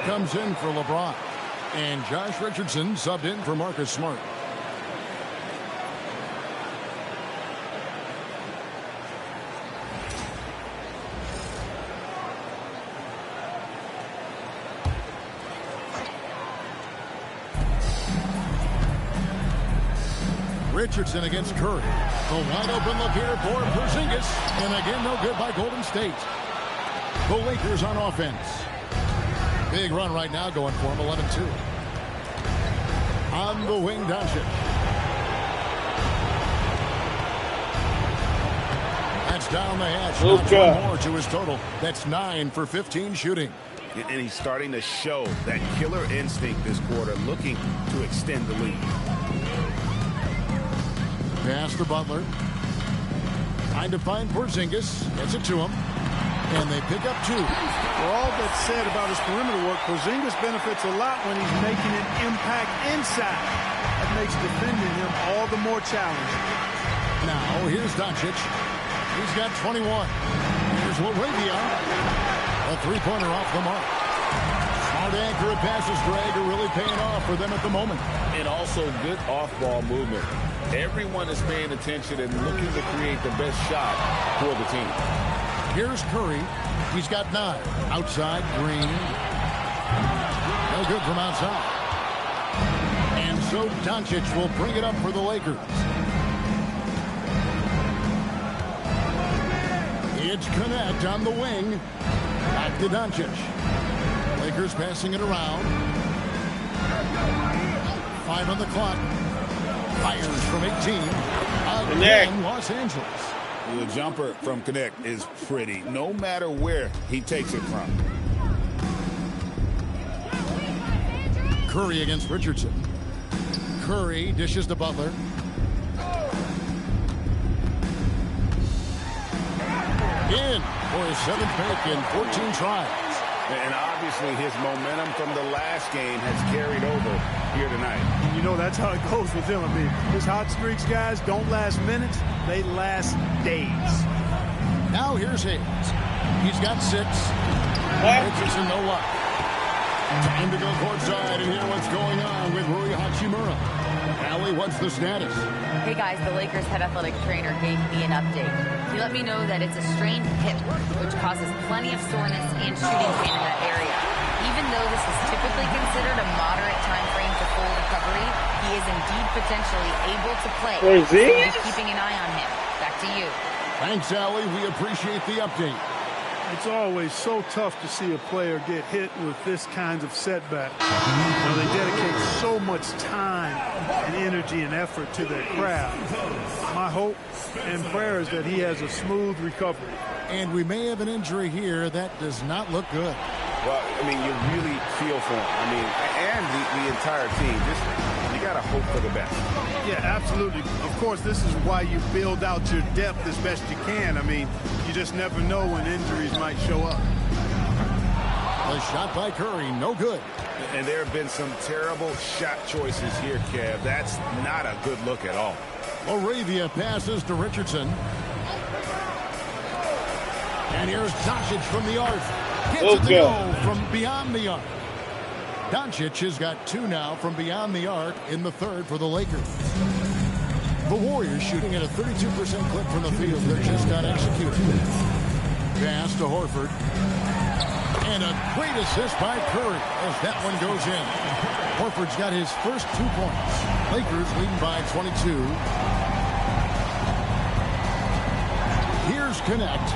Comes in for LeBron. And Josh Richardson subbed in for Marcus Smart. Richardson against Curry. The wide open look here for Porzingis. And again, no good by Golden State. The Lakers on offense. Big run right now going for him, 11-2. On the wing, Doncic. That's down the hatch. Not one more to his total. That's 9 for 15 shooting. And he's starting to show that killer instinct this quarter, looking to extend the lead. Pass to Butler. Trying to find Porzingis. Gets it to him. And they pick up 2. For all that's said about his perimeter work, Porzingis benefits a lot when he's making an impact inside. That makes defending him all the more challenging. Now, here's Doncic. He's got 21. Here's LaRavia. A three-pointer off the mark. Smart accurate passes, Greg, are really paying off for them at the moment. And also good off-ball movement. Everyone is paying attention and looking to create the best shot for the team. Here's Curry. He's got 9. Outside, Green. No good from outside. And so Doncic will bring it up for the Lakers. It's Connect on the wing. Back to Doncic. Lakers passing it around. 5 on the clock. Fires from 18. Again, Los Angeles. The jumper from Connect is pretty, no matter where he takes it from. Curry against Richardson. Curry dishes to Butler. In for his 7th make in 14 tries. And obviously his momentum from the last game has carried over here tonight. And you know that's how it goes with him. I mean, his hot streaks, guys, don't last minutes. They last days. Now here's Hayes. He's got 6. Richardson, no luck. Time to go courtside and hear what's going on with Rui Hachimura. Allie, what's the status? Hey guys, the Lakers head athletic trainer gave me an update. He let me know that it's a strained hip, which causes plenty of soreness and shooting pain in that area. Even though this is typically considered a moderate time frame to full recovery, he is indeed potentially able to play. So we're keeping an eye on him. Back to you. Thanks, Allie. We appreciate the update. It's always so tough to see a player get hit with this kinds of setback. You know, they dedicate so much time and energy and effort to their craft. My hope and prayer is that he has a smooth recovery. And we may have an injury here that does not look good. Well, I mean, you really feel for him. I mean, and the entire team. You got to hope for the best. Yeah, absolutely. Of course, this is why you build out your depth as best you can. I mean, you just never know when injuries might show up. A shot by Curry, no good. And there have been some terrible shot choices here, Kev. That's not a good look at all. LaRavia passes to Richardson. And here's Doncic from the arc. Gets it to go from beyond the arc. Doncic has got 2 now from beyond the arc in the 3rd for the Lakers. The Warriors shooting at a 32% clip from the field that just got executed. Pass to Horford. And a great assist by Curry as that one goes in. Horford's got his first 2 points. Lakers leading by 22. Here's Connect.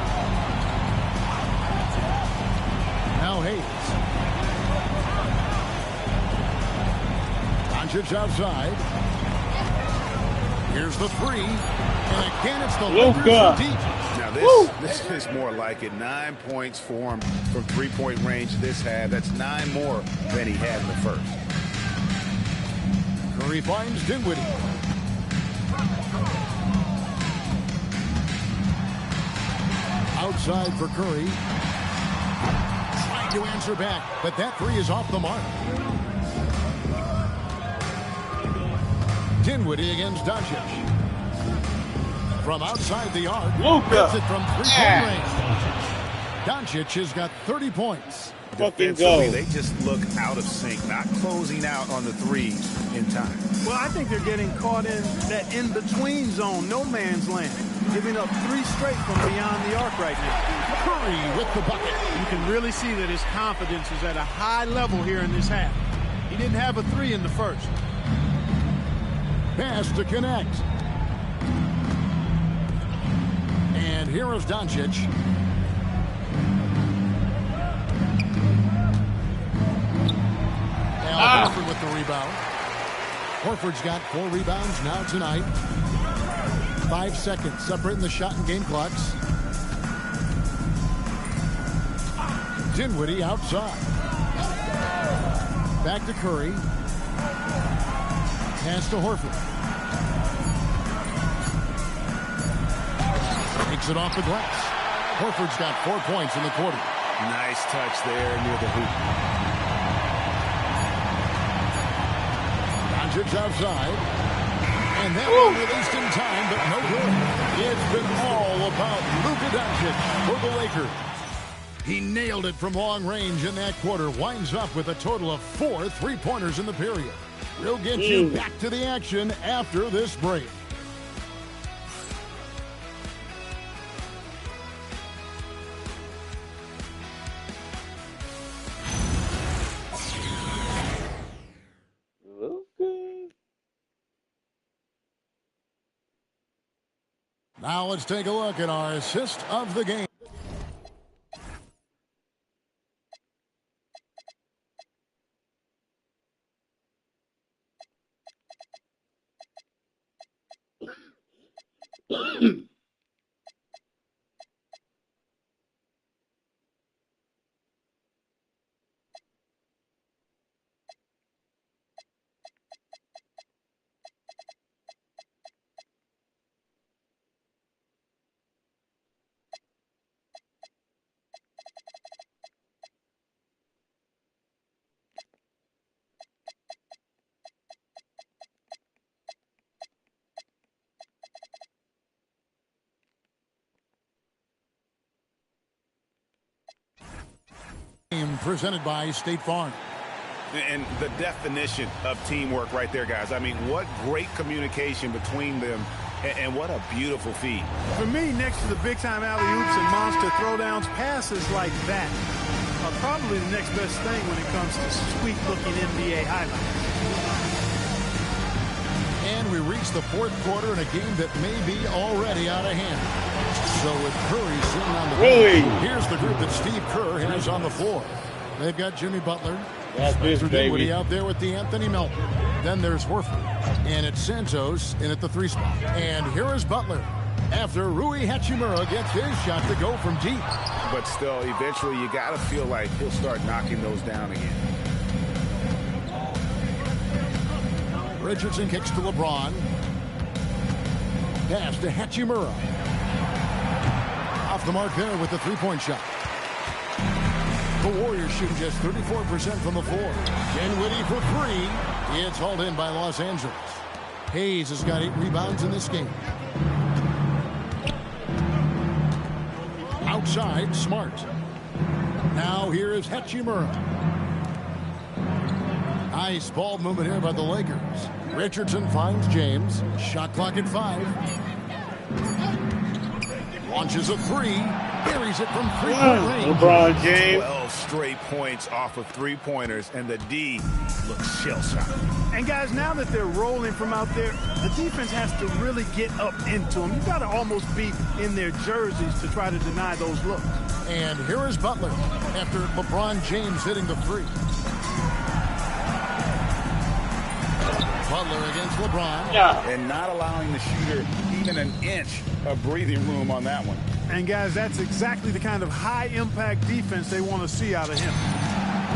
Now Hayes. Doncic outside. Here's the 3. And again, it's the Lakers deep. Now this is more like it. 9 points for him from 3-point range this half. That's 9 more than he had in the first. Curry finds Dinwiddie. Outside for Curry. Trying to answer back, but that 3 is off the mark. Dinwiddie against Doncic. From outside the arc. Gets it from 3-point range. Doncic has got 30 points. Defensively, they just look out of sync, not closing out on the 3s in time. Well, I think they're getting caught in that in-between zone, no man's land, giving up 3 straight from beyond the arc right now. Curry with the bucket. You can really see that his confidence is at a high level here in this half. He didn't have a 3 in the first. Pass to Connect. And here is Doncic. Al Horford with the rebound. Horford's got 4 rebounds now tonight. 5 seconds separating the shot and game clocks. Dinwiddie outside. Back to Curry. Pass to Horford. Takes it off the glass. Horford's got 4 points in the quarter. Nice touch there near the hoop. Doncic outside. And that one released in time, but no good. It's been all about Luka Doncic for the Lakers. He nailed it from long range in that quarter. Winds up with a total of 4 3-pointers in the period. We'll get you back to the action after this break. Now let's take a look at our assist of the game. Presented by State Farm. And the definition of teamwork right there, guys. I mean, what great communication between them, and what a beautiful feed. For me, next to the big-time alley-oops and monster throwdowns, passes like that are probably the next best thing when it comes to sweet-looking NBA highlights. And we reach the 4th quarter in a game that may be already out of hand. So with Curry sitting on the bench, here's the group that Steve Kerr has on the floor. They've got Jimmy Butler, Spencer Dinwiddie out there with D'Anthony Melton. Then there's Horford, and it's Santos in at the 3 spot. And here is Butler after Rui Hachimura gets his shot to go from deep. But still, eventually you got to feel like he'll start knocking those down again. Richardson kicks to LeBron. Pass to Hachimura. Off the mark there with the 3-point shot. The Warriors shooting just 34% from the floor. Dinwiddie for 3. It's hauled in by Los Angeles. Hayes has got 8 rebounds in this game. Outside, Smart. Now here is Hachimura. Nice ball movement here by the Lakers. Richardson finds James. Shot clock at 5. Launches a 3. Buries it from 3-point range. LeBron James. 12 straight points off of 3-pointers, and the D looks shell-shocked. And guys, now that they're rolling from out there, the defense has to really get up into them. You got to almost be in their jerseys to try to deny those looks. And here is Butler after LeBron James hitting the 3. Butler against LeBron. And not allowing the shooter even an inch of breathing room on that one. And guys, that's exactly the kind of high-impact defense they want to see out of him.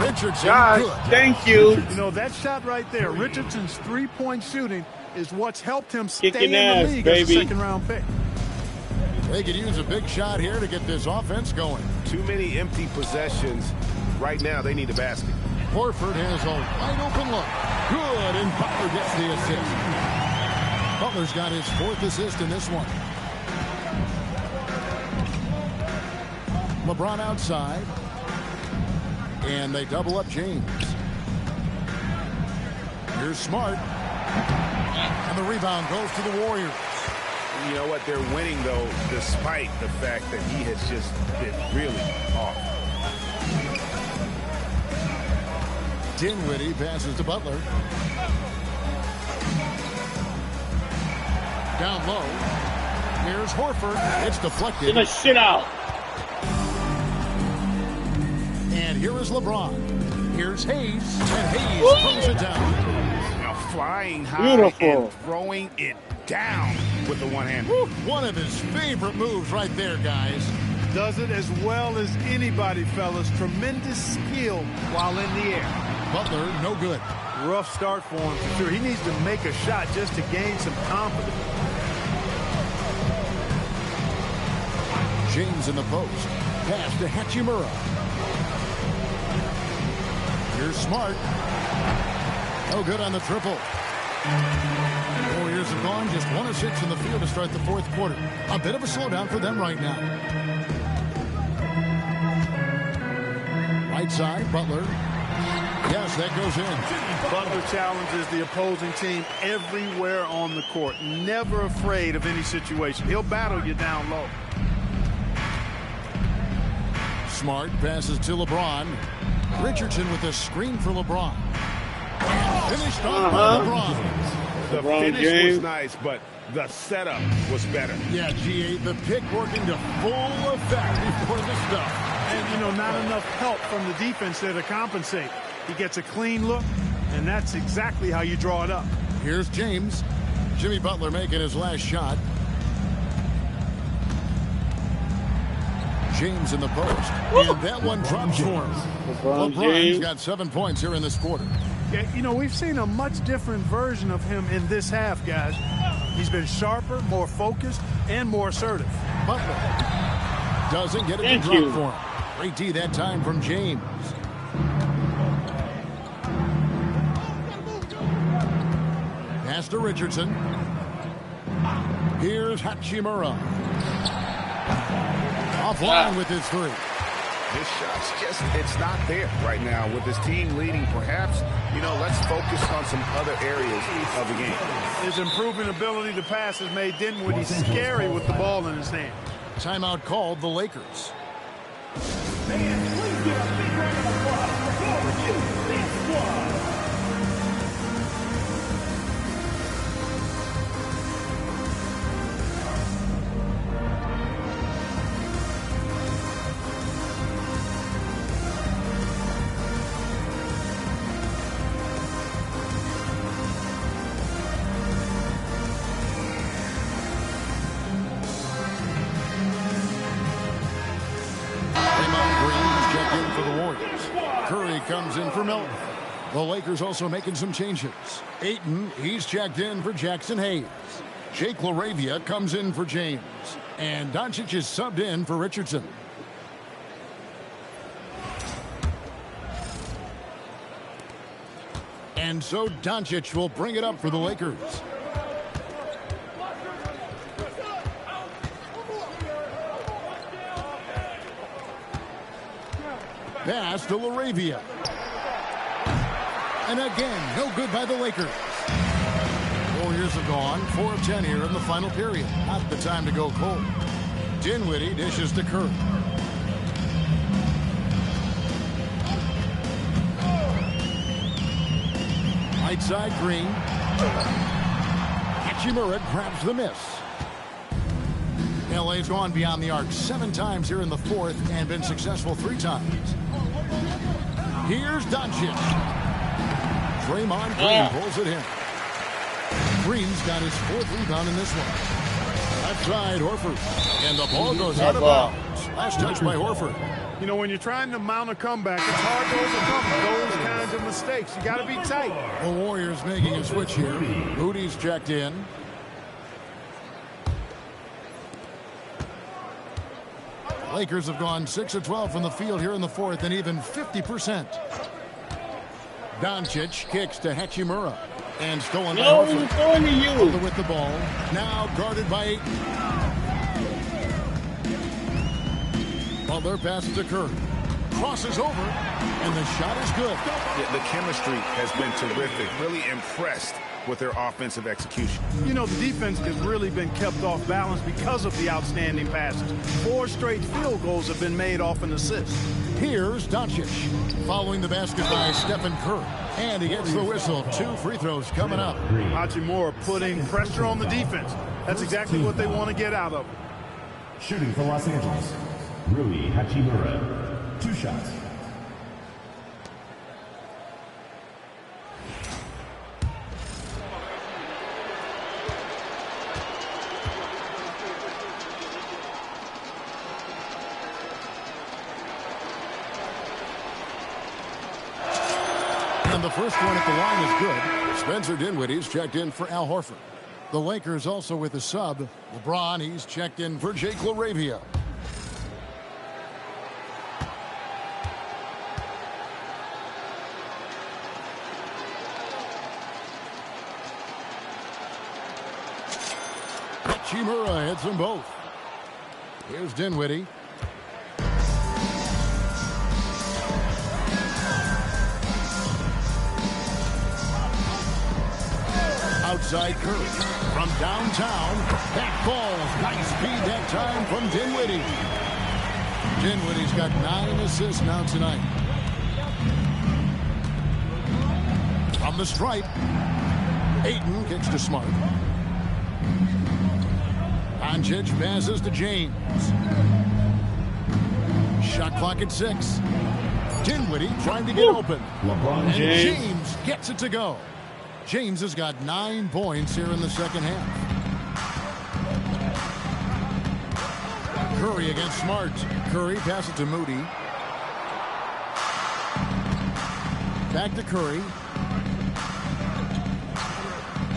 Richardson, good. Thank you. You know, that shot right there, Richardson's 3-point shooting is what's helped him stay Kicking in ass, the league baby. as a second-round pick. They could use a big shot here to get this offense going. Too many empty possessions. Right now, they need a basket. Horford has a wide open look. Good, and Butler gets the assist. Butler's got his 4th assist in this one. LeBron outside. And they double up James. Here's Smart. And the rebound goes to the Warriors. You know what? They're winning, though, despite the fact that he has just been really off. Dinwiddie passes to Butler. Down low. Here's Horford. It's deflected. Get the shit out. And here is LeBron. Here's Hayes, and Hayes throws it down. Now flying high and throwing it down with the one-hand. One of his favorite moves right there, guys. Does it as well as anybody, fellas. Tremendous skill while in the air. Butler, no good. Rough start for him, for sure. He needs to make a shot just to gain some confidence. James in the post. Pass to Hachimura. Here's Smart. No good on the triple. Warriors have gone just 1 of 6 in the field to start the fourth quarter. A bit of a slowdown for them right now. Right side, Butler. Yes, that goes in. Butler challenges the opposing team everywhere on the court. Never afraid of any situation. He'll battle you down low. Smart passes to LeBron. Richardson with a screen for LeBron. And finished off by LeBron. The finish was nice, but the setup was better. Yeah, GA, the pick working to full effect before the stuff. And, you know, not enough help from the defense there to compensate. He gets a clean look, and that's exactly how you draw it up. Here's James. Jimmy Butler making his last shot. James in the post. And that one drops for him. LeBron's got 7 points here in this quarter. Yeah, you know, we've seen a much different version of him in this half, guys. He's been sharper, more focused, and more assertive. Butler doesn't get it to drop for him. Great D that time from James. Pass to Richardson. Here's Hachimura. Offline with his three. His shot's just, it's not there right now. With his team leading, perhaps, you know, let's focus on some other areas of the game. His improving ability to pass has made Dinwiddie scary with the ball in his hand. Timeout called the Lakers. Man, please give a big round of applause for you, big squad. Comes in for Milton. The Lakers also making some changes. Ayton, he's checked in for Jackson Hayes. Jake LaRavia comes in for James. And Doncic is subbed in for Richardson. And so Doncic will bring it up for the Lakers. Pass to LaRavia. And again, no good by the Lakers. Warriors have gone 4 of 10 here in the final period. Not the time to go cold. Dinwiddie dishes to Curry. Right side, Green. Hachimura grabs the miss. LA's gone beyond the arc 7 times here in the fourth and been successful 3 times. Here's Doncic. Draymond Green pulls it in. Green's got his 4th rebound in this one. Left side, Horford. And the ball goes out of bounds. Last touch by Horford. You know, when you're trying to mount a comeback, it's hard to overcome those kinds of mistakes. You got to be tight. The Warriors making a switch here. Moody's checked in. Lakers have gone 6 of 12 from the field here in the fourth and even 50%. Doncic kicks to Hachimura and stolen by Horford. Butler with the ball. Now guarded by Ayton. Butler passes to Curry. Crosses over, and the shot is good. The chemistry has been terrific. Really impressed with their offensive execution. You know, the defense has really been kept off balance because of the outstanding passes. 4 straight field goals have been made off an assist. Here's Doncic following the basket by Stephen Curry. And he gets the whistle. 2 free throws coming up. Hachimura putting pressure on the defense. That's exactly what they want to get out of it. Shooting for Los Angeles, Rui Hachimura. 2 shots. And the first one at the line is good. Spencer Dinwiddie's checked in for Al Horford. The Lakers also with a sub. LeBron, he's checked in for Jake LaRavia. Hachimura hits them both. Here's Dinwiddie. Outside Curry from downtown. Back balls. Nice speed that time from Dinwiddie. Dinwiddie's got 9 assists now tonight. From the stripe. Ayton kicks to Smart. Doncic passes to James. Shot clock at 6. Dinwiddie trying to get open. LeBron James gets it to go. James has got 9 points here in the second half. Curry against Smart. Curry passes to Moody. Back to Curry.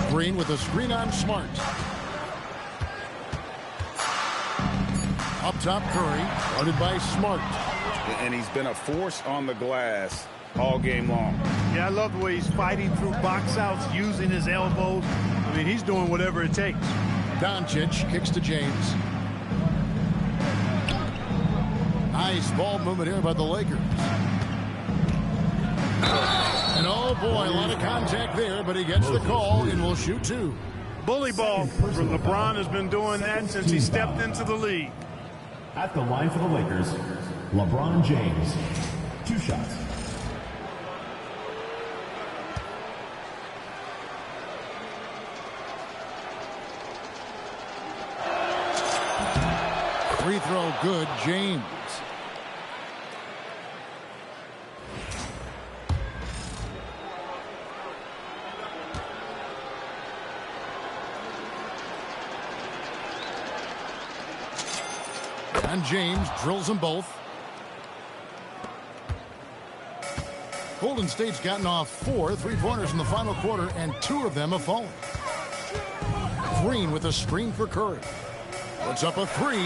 Green with a screen on Smart. Up top, Curry, guarded by Smart. And he's been a force on the glass all game long. Yeah, I love the way he's fighting through box outs, using his elbows. I mean, he's doing whatever it takes. Doncic kicks to James. Nice ball movement here by the Lakers. And oh boy, a lot of contact there, but he gets the call and will shoot 2. Bully ball. LeBron has been doing that since he stepped into the league. At the line for the Lakers, LeBron James. 2 shots. Free throw good, James. And James drills them both. Golden State's gotten off 4 3-pointers in the final quarter, and 2 of them have fallen. Green with a screen for Curry. Puts up a 3.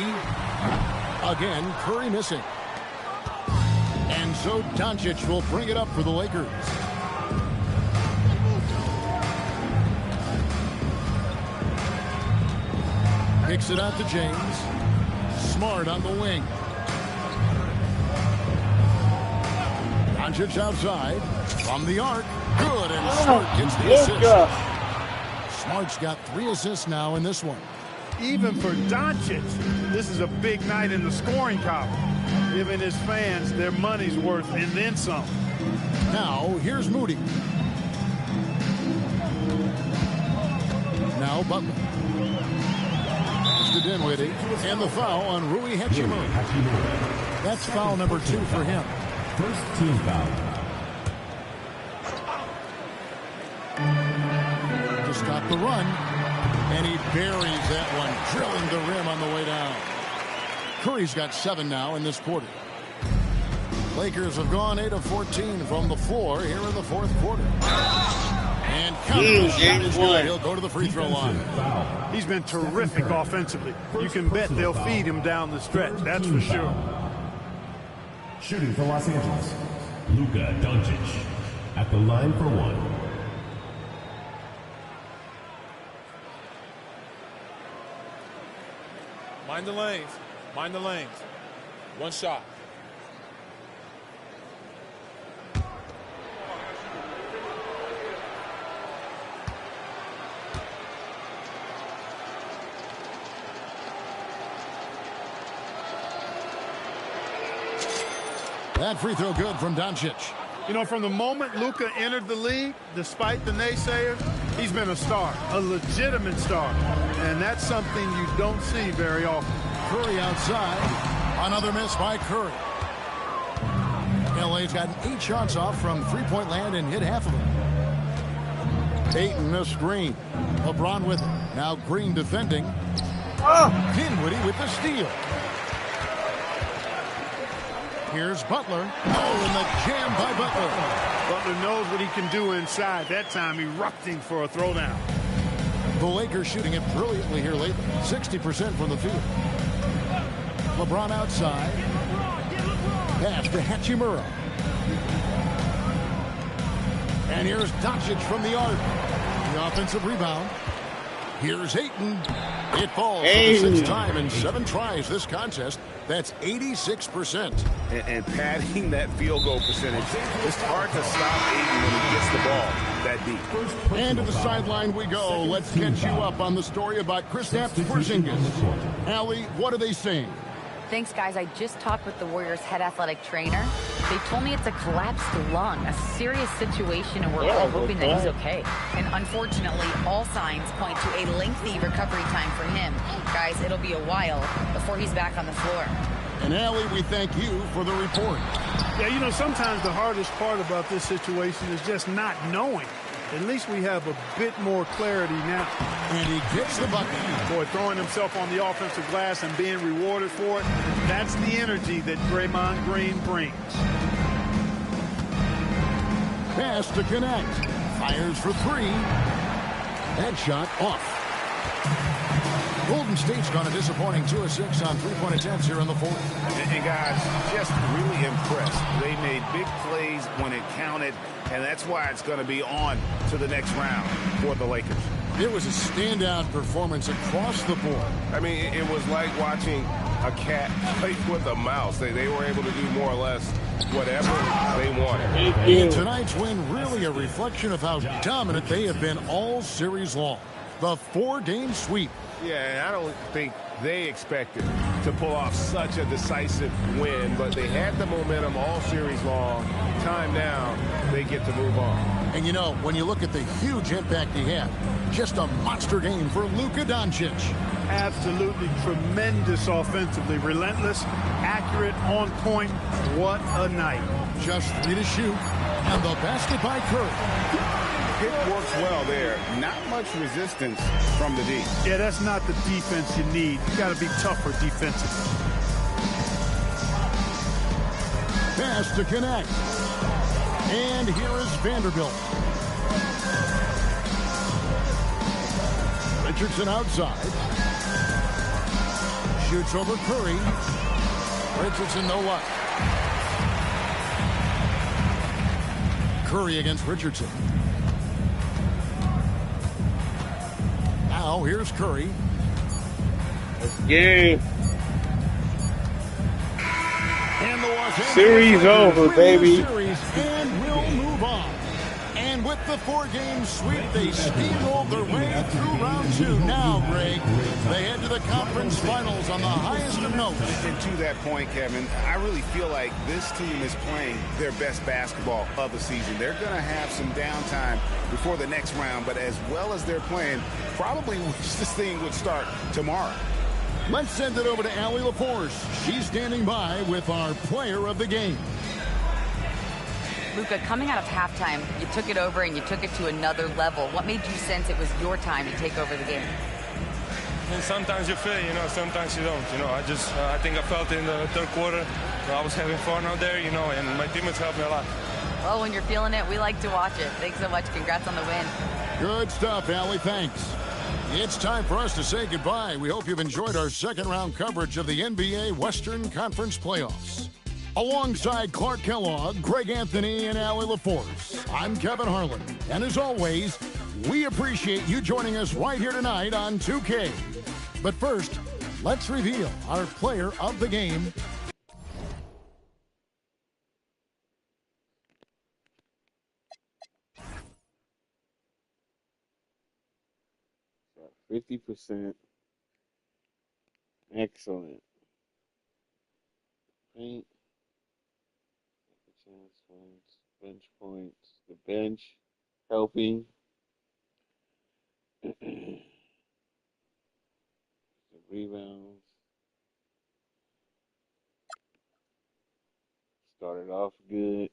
Again, Curry missing. And so Doncic will bring it up for the Lakers. Kicks it out to James. Smart on the wing. Doncic outside. From the arc. Good, and Smart gets the assist. Smart's got 3 assists now in this one. Even for Doncic, this is a big night in the scoring column, giving his fans their money's worth and then some. Now, here's Moody. Now Butler. To Dinwiddie, and the foul on Rui Hachimura. That's foul number 2 for him. First team foul. To stop the run, and he buries that one, drilling the rim on the way down. Curry's got 7 now in this quarter. Lakers have gone 8 of 14 from the floor here in the 4th quarter. And the shot is good. He'll go to the free throw line. He's been terrific offensively. You can bet they'll feed him down the stretch. That's for sure. Shooting for Los Angeles, Luka Doncic. At the line for 1. Mind the lanes. Mind the lanes. 1 shot. That free throw good from Doncic. You know, from the moment Luka entered the league, despite the naysayers, he's been a star, a legitimate star. And that's something you don't see very often. Curry outside. Another miss by Curry. LA's gotten 8 shots off from three-point land and hit half of them. Ayton missed Green. LeBron with it. Now Green defending. Dinwiddie with the steal. Here's Butler. Oh, and the jam by Butler. Butler knows what he can do inside. That time erupting for a throwdown. The Lakers shooting it brilliantly here lately. 60% from the field. LeBron outside. Pass to Hachimura. And here's Doncic from the arc. The offensive rebound. Here's Ayton. It falls for the sixth time in 7 tries this contest. That's 86%. And padding that field goal percentage, it's hard to stop Ayton when he gets the ball that deep. And to the sideline we go. Let's catch you up on the story about Kristaps Porzingis. Allie, what are they saying? Thanks, guys. I just talked with the Warriors' head athletic trainer. They told me it's a collapsed lung, a serious situation, and we're all hoping that he's okay. And unfortunately, all signs point to a lengthy recovery time for him. Guys, it'll be a while before he's back on the floor. And Allie, we thank you for the report. Yeah, you know, sometimes the hardest part about this situation is just not knowing. At least we have a bit more clarity now. And he gets the bucket. Boy, throwing himself on the offensive glass and being rewarded for it, that's the energy that Draymond Green brings. Pass to connect. Fires for 3. That shot off. Golden State's gone a disappointing 2 of 6 on 3-point attempts here in the fourth. And guys, just really impressed. They made big plays when it counted, and that's why it's going to be on to the next round for the Lakers. It was a standout performance across the board. I mean, it was like watching a cat play with a mouse. They were able to do more or less whatever they wanted. And tonight's win really a reflection of how dominant they have been all series long. The 4-game sweep. Yeah, and I don't think they expected to pull off such a decisive win, but they had the momentum all series long. Time now, they get to move on. And you know, when you look at the huge impact he had, just a monster game for Luka Doncic. Absolutely tremendous offensively. Relentless, accurate, on point. What a night. Just 3 to shoot. And the basket by Curry. It works well there. Not much resistance from the D. Yeah, that's not the defense you need. You got to be tougher defensively. Pass to connect. And here is Vanderbilt. Richardson outside. Shoots over Curry. Richardson, no luck. Curry against Richardson. Now here's Curry. Game. And the Los Angeles Series over, baby. Series and will move on. And with the 4-game sweep, they steamrolled their way through round 2. Now, Greg, they head to the conference finals on the highest of notes. And to that point, Kevin, I really feel like this team is playing their best basketball of the season. They're going to have some downtime before the next round, but as well as they're playing, probably wish this thing would start tomorrow. Let's send it over to Allie LaForce. She's standing by with our player of the game. Luka, coming out of halftime, you took it over and you took it to another level. What made you sense it was your time to take over the game? And sometimes you feel it, sometimes you don't. I think I felt it in the third quarter. I was having fun out there, and my teammates helped me a lot. Well, when you're feeling it, we like to watch it. Thanks so much. Congrats on the win. Good stuff, Allie. Thanks. It's time for us to say goodbye. We hope you've enjoyed our second-round coverage of the NBA Western Conference Playoffs. Alongside Clark Kellogg, Greg Anthony, and Allie LaForce, I'm Kevin Harlan. And as always, we appreciate you joining us right here tonight on 2K. But first, let's reveal our player of the game. 50%. Excellent. Paint. Chance points. Bench points. The bench helping. The rebounds. Started off good.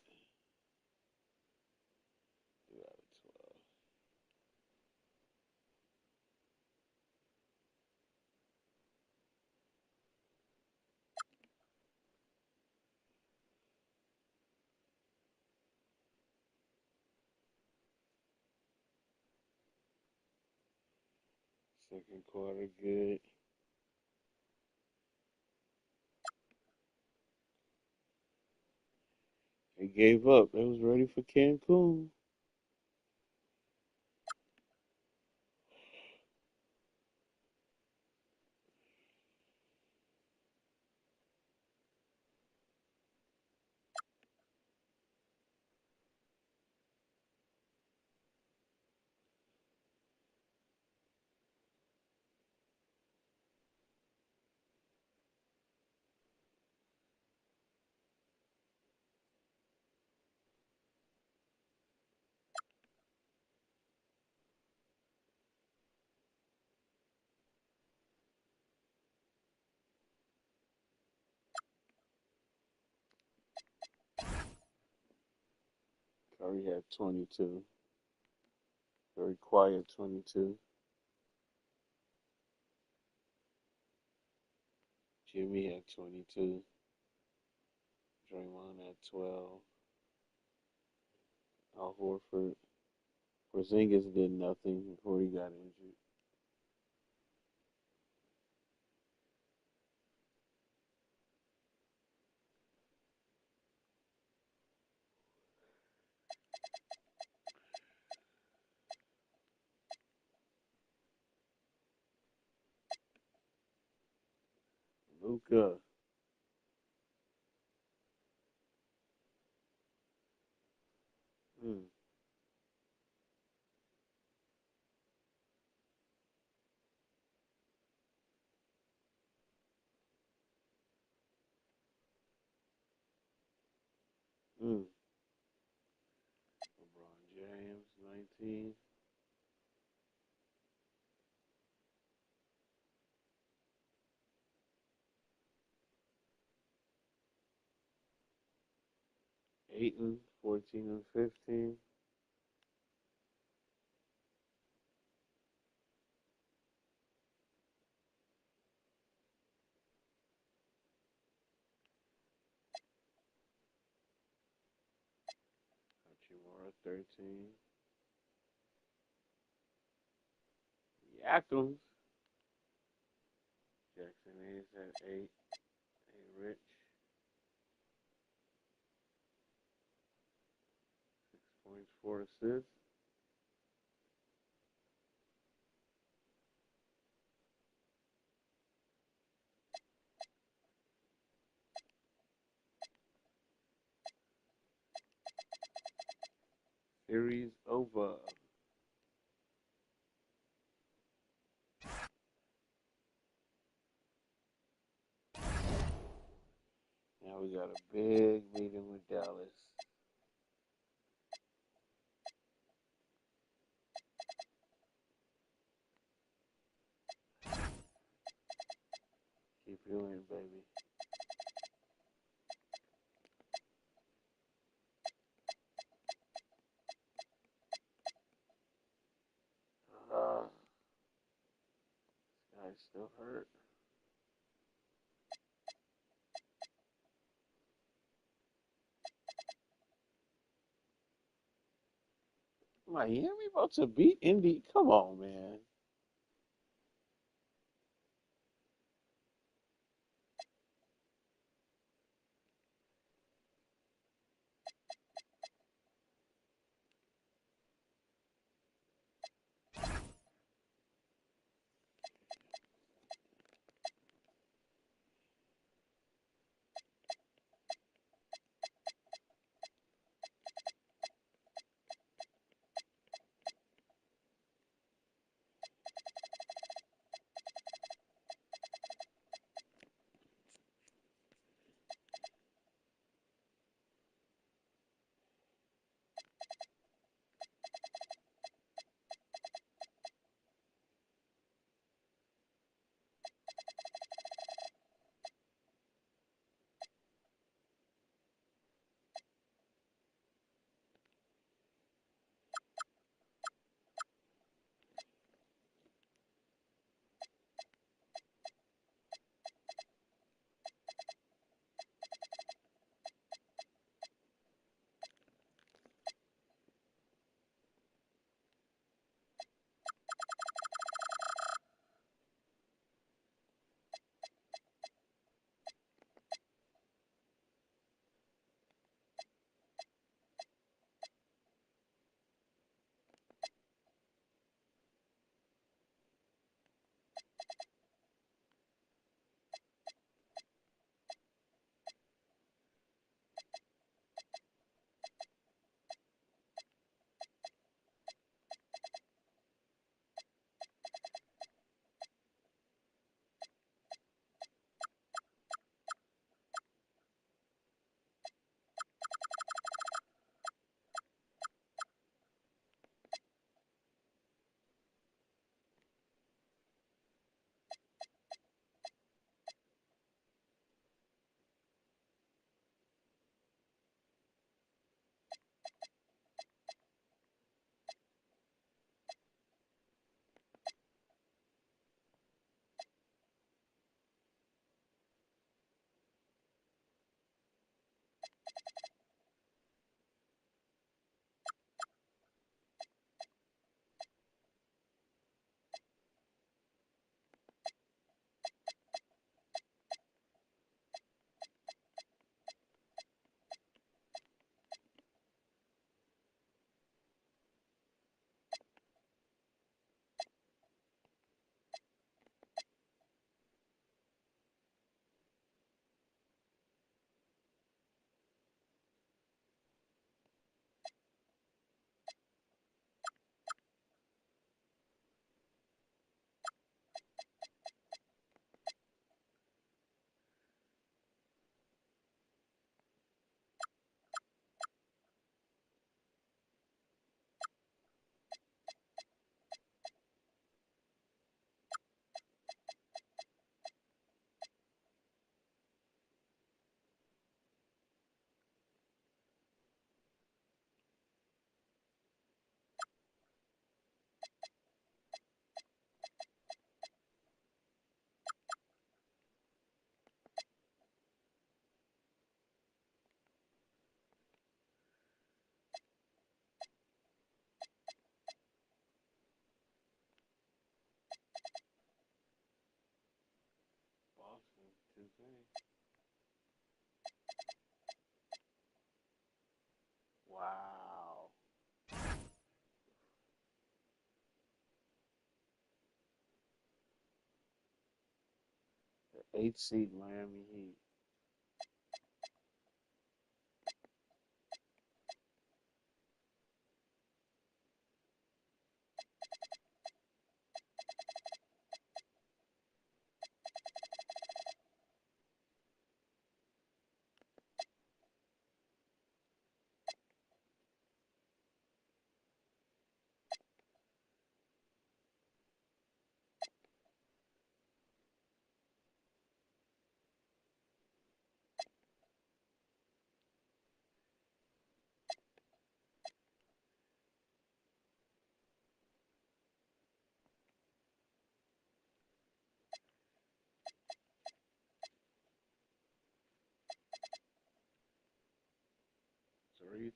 2 out of 12. Second quarter, good. They gave up. They was ready for Cancun. Curry had 22. Very quiet 22. Jimmy had 22. Draymond had 12. Al Horford. Porzingis did nothing before he got injured. Luka. Mm. Mm. LeBron James, 19. Ayton, 14 and 15. Hachimura, 13. Yakums. Jackson Hayes at 8. Hey, Rich. 6 points, 4 assists. Series over. Now we got a big meeting with Dallas. Keep you in, baby. This guy's still hurt. Miami about to beat Indy. Come on, man. Wow. The 8th seed Miami Heat.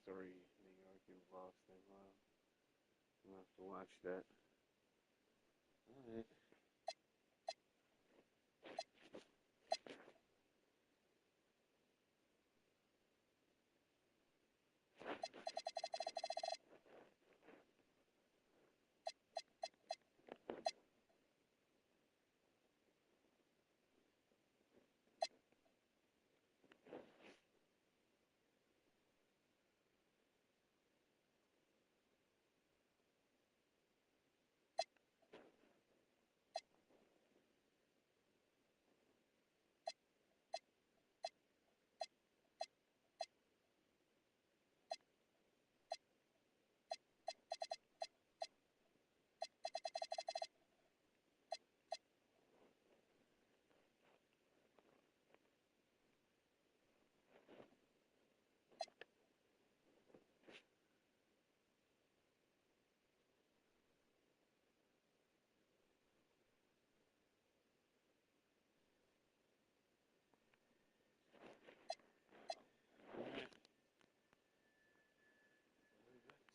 Three. New York and Boston. Wow. I'm gonna have to watch that. All right.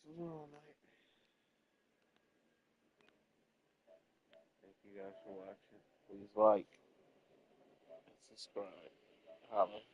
Tomorrow night. Thank you guys for watching. Please like and subscribe. Holla.